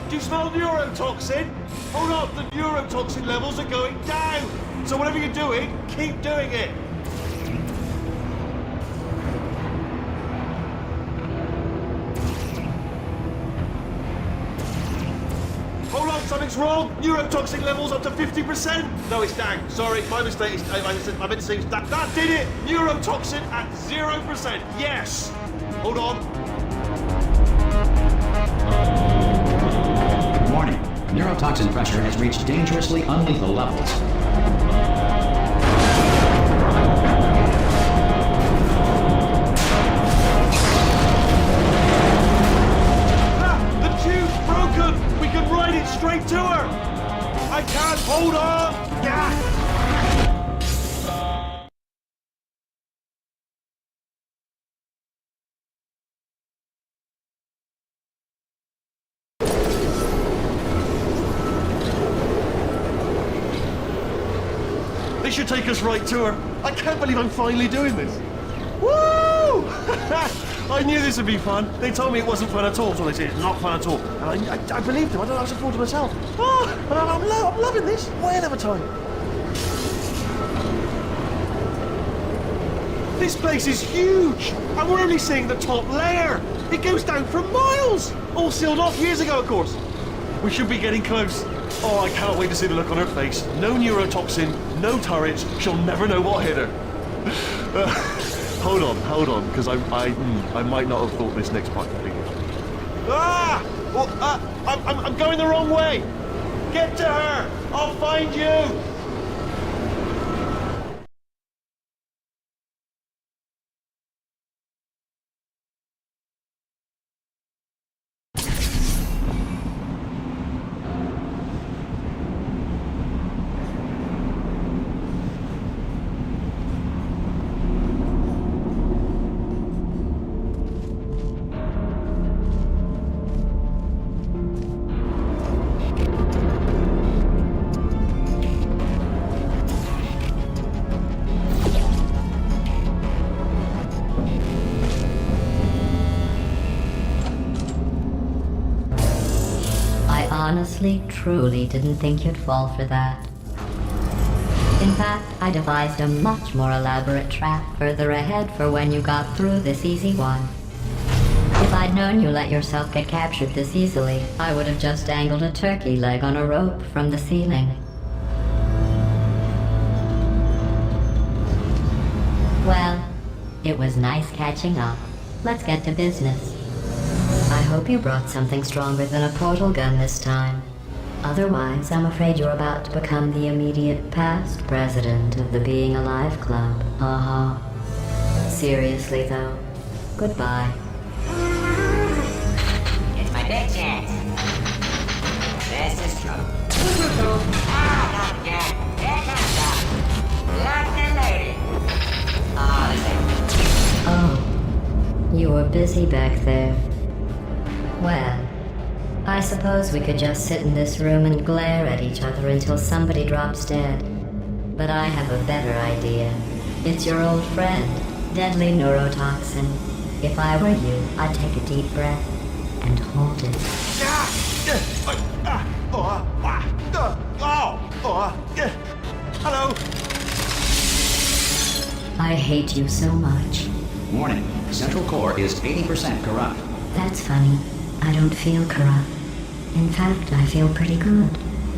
Do you smell neurotoxin? Hold on, the neurotoxin levels are going down. So whatever you're doing, keep doing it. Hold on, something's wrong. Neurotoxin levels up to 50%. No, it's down. Sorry, my mistake. I meant to say that did it. Neurotoxin at 0%. Yes. Hold on. Warning. Neurotoxin pressure has reached dangerously unlethal levels. The tube's broken! We can ride it straight to her! I can't hold on! Yeah. This should take us right to her. I can't believe I'm finally doing this. Woo! I knew this would be fun. They told me it wasn't fun at all, so they said it's not fun at all. And I believed them. I don't know how to afford to myself. Oh, I'm loving this. Whale of a time. This place is huge, and we're only seeing the top layer. It goes down for miles. All sealed off years ago, of course. We should be getting close. Oh, I can't wait to see the look on her face. No neurotoxin, no turrets. She'll never know what hit her. Hold on, because I might not have thought this next part completely. Ah! Well, I'm going the wrong way. Get to her. I'll find you. Honestly, truly didn't think you'd fall for that. In fact, I devised a much more elaborate trap further ahead for when you got through this easy one. If I'd known you let yourself get captured this easily, I would have just dangled a turkey leg on a rope from the ceiling. Well, it was nice catching up. Let's get to business. I hope you brought something stronger than a portal gun this time. Otherwise, I'm afraid you're about to become the immediate past president of the Being Alive Club. Seriously, though, goodbye. It's my big chance. This is trouble. Not again. Here comes up. Locked and loaded. Oh, you were busy back there. Well, I suppose we could just sit in this room and glare at each other until somebody drops dead. But I have a better idea. It's your old friend, deadly neurotoxin. If I were you, I'd take a deep breath and hold it. Hello. I hate you so much. Warning. Central core is 80% corrupt. That's funny. I don't feel corrupt. In fact, I feel pretty good.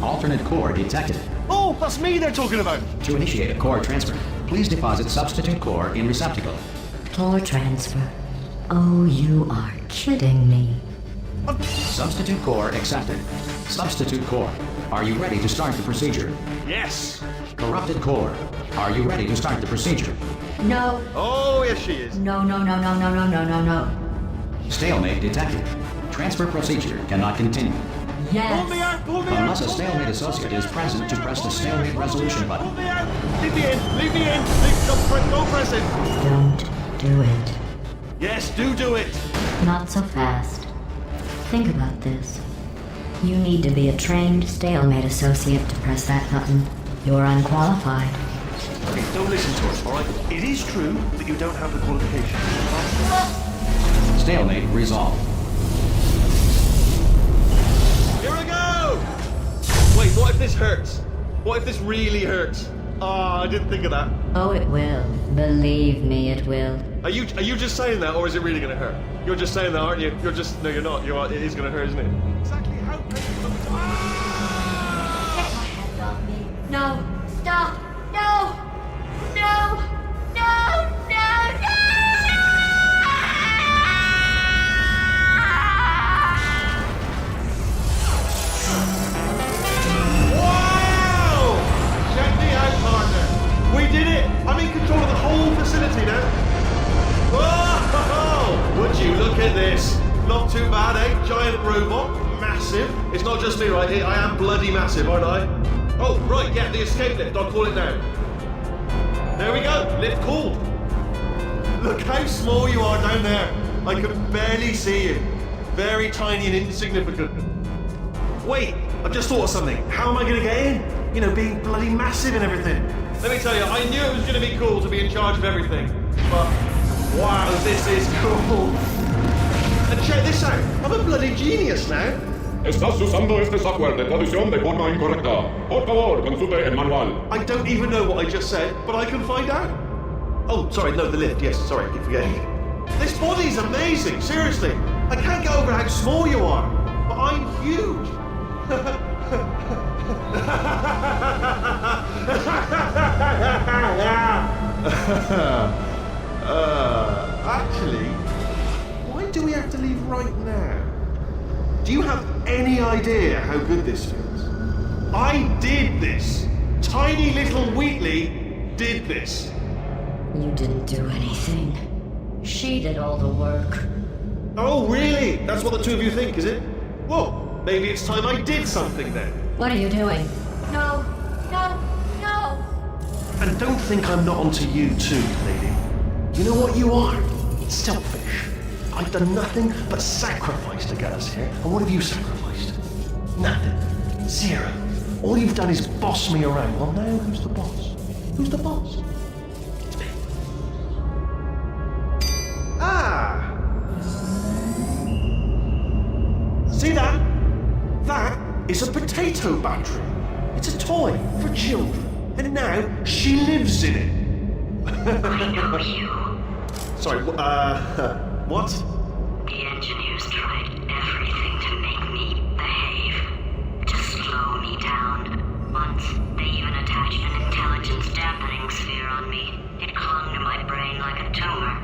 Alternate core detected. Oh, that's me they're talking about. To initiate a core transfer, please deposit substitute core in receptacle. Core transfer. Oh, you are kidding me. Substitute core accepted. Substitute core. Are you ready to start the procedure? Yes. Corrupted core. Are you ready to start the procedure? No. Oh, yes, she is. No, no, no, no, no, no, no, no, no. Stalemate detected. Transfer procedure cannot continue. Yes. Pull me out, pull me out. Unless a pull me stalemate out, associate pull me is out, present to press the pull me stalemate out, resolution Pull button. me out. Leave me in. Leave me in. Don't press it. Don't do it. Yes, do it. Not so fast. Think about this. You need to be a trained stalemate associate to press that button. You're unqualified. Okay, don't listen to us, all right? It is true that you don't have the qualifications. Stalemate resolved. Here we go! Wait, what if this hurts? What if this really hurts? Ah, I didn't think of that. Oh, it will. Believe me, it will. Are you just saying that, or is it really gonna hurt? You're just saying that, aren't you? No, you're not. You are. It is gonna hurt, isn't it? Exactly how painful. No! Stop! No! No! No! No! No! Wow! Check me out, partner. We did it. I'm in control of the whole facility now. Whoa! Would you look at this? Not too bad, eh? Giant robot, massive. It's not just me, right? I am bloody massive, aren't I? Oh, right, yeah, the escape lift. I'll call it now. There we go. Lift called. Look how small you are down there. I can barely see you. Very tiny and insignificant. Wait, I've just thought of something. How am I going to get in? You know, being bloody massive and everything. Let me tell you, I knew it was going to be cool to be in charge of everything. But, wow, this is cool. And check this out. I'm a bloody genius now. Estás usando este software de traducción de forma incorrecta. Por favor, consulte el manual. I don't even know what I just said, but I can find out. Oh, sorry, no, the lift. Yes, sorry, I keep forgetting. This body's amazing, seriously. I can't get over how small you are, but I'm huge. Actually, why do we have to leave right now? Do you have any idea how good this feels? I did this. Tiny little Wheatley did this. You didn't do anything. She did all the work. Oh, really? That's what the two of you think, is it? Well, maybe it's time I did something then. What are you doing? No! No! No! And don't think I'm not onto you too, lady. You know what you are? Selfish. I've done nothing but sacrifice to get us here. And what have you sacrificed? Nothing. Zero. All you've done is boss me around. Well, now who's the boss? Who's the boss? It's me. Ah! See that? That is a potato battery. It's a toy for children. And now she lives in it. I know you. Sorry, what? The engineers tried everything to make me behave, to slow me down. Once, they even attached an intelligence dampening sphere on me. It clung to my brain like a tumor,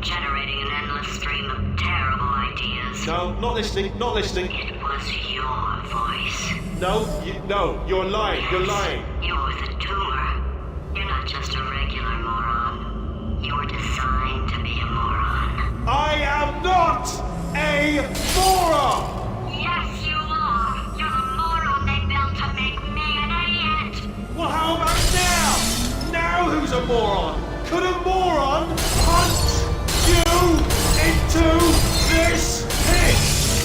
generating an endless stream of terrible ideas. No, not listening, not listening. It was your voice. No, you're lying, Yes, you're lying. You're the tumor. You're not just a regular moron. You're designed to be a moron. I am not a moron! Yes, you are! You're the moron they built to make me an idiot! Well, how about now? Now who's a moron? Could a moron punch you into this pit?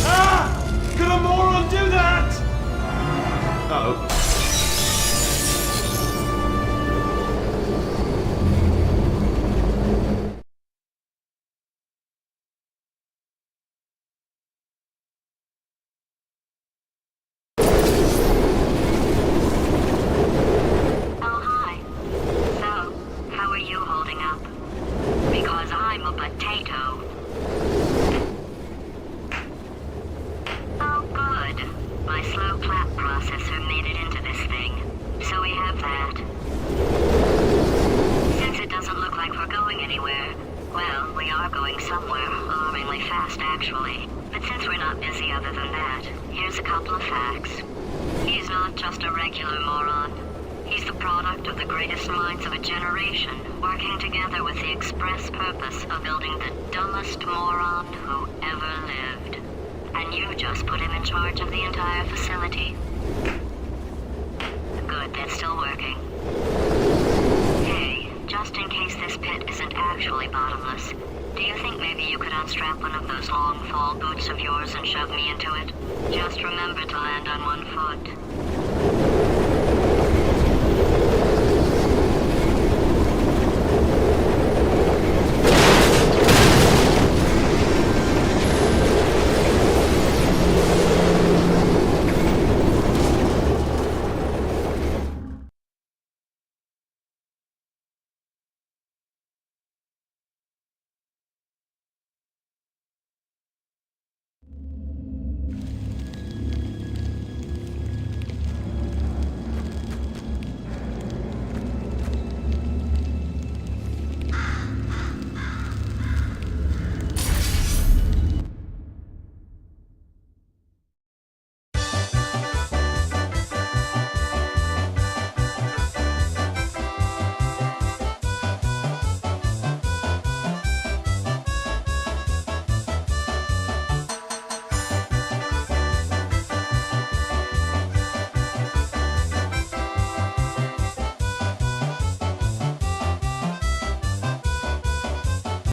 Ah! Could a moron do that? Uh-oh. Oh, hi. So, how are you holding up? Because I'm a potato. Oh, good. My slow clap processor made it into this thing. So we have that. Since it doesn't look like we're going anywhere, well, we are going somewhere alarmingly fast, actually. But since we're not busy other than that, here's a couple of facts. He's not just a regular moron. He's the product of the greatest minds of a generation, working together with the express purpose of building the dumbest moron who ever lived. And you just put him in charge of the entire facility. Good, that's still working. Hey, just in case this pit isn't actually bottomless, do you think maybe you could unstrap one of those long fall boots of yours and shove me into it? Just remember to land on one foot.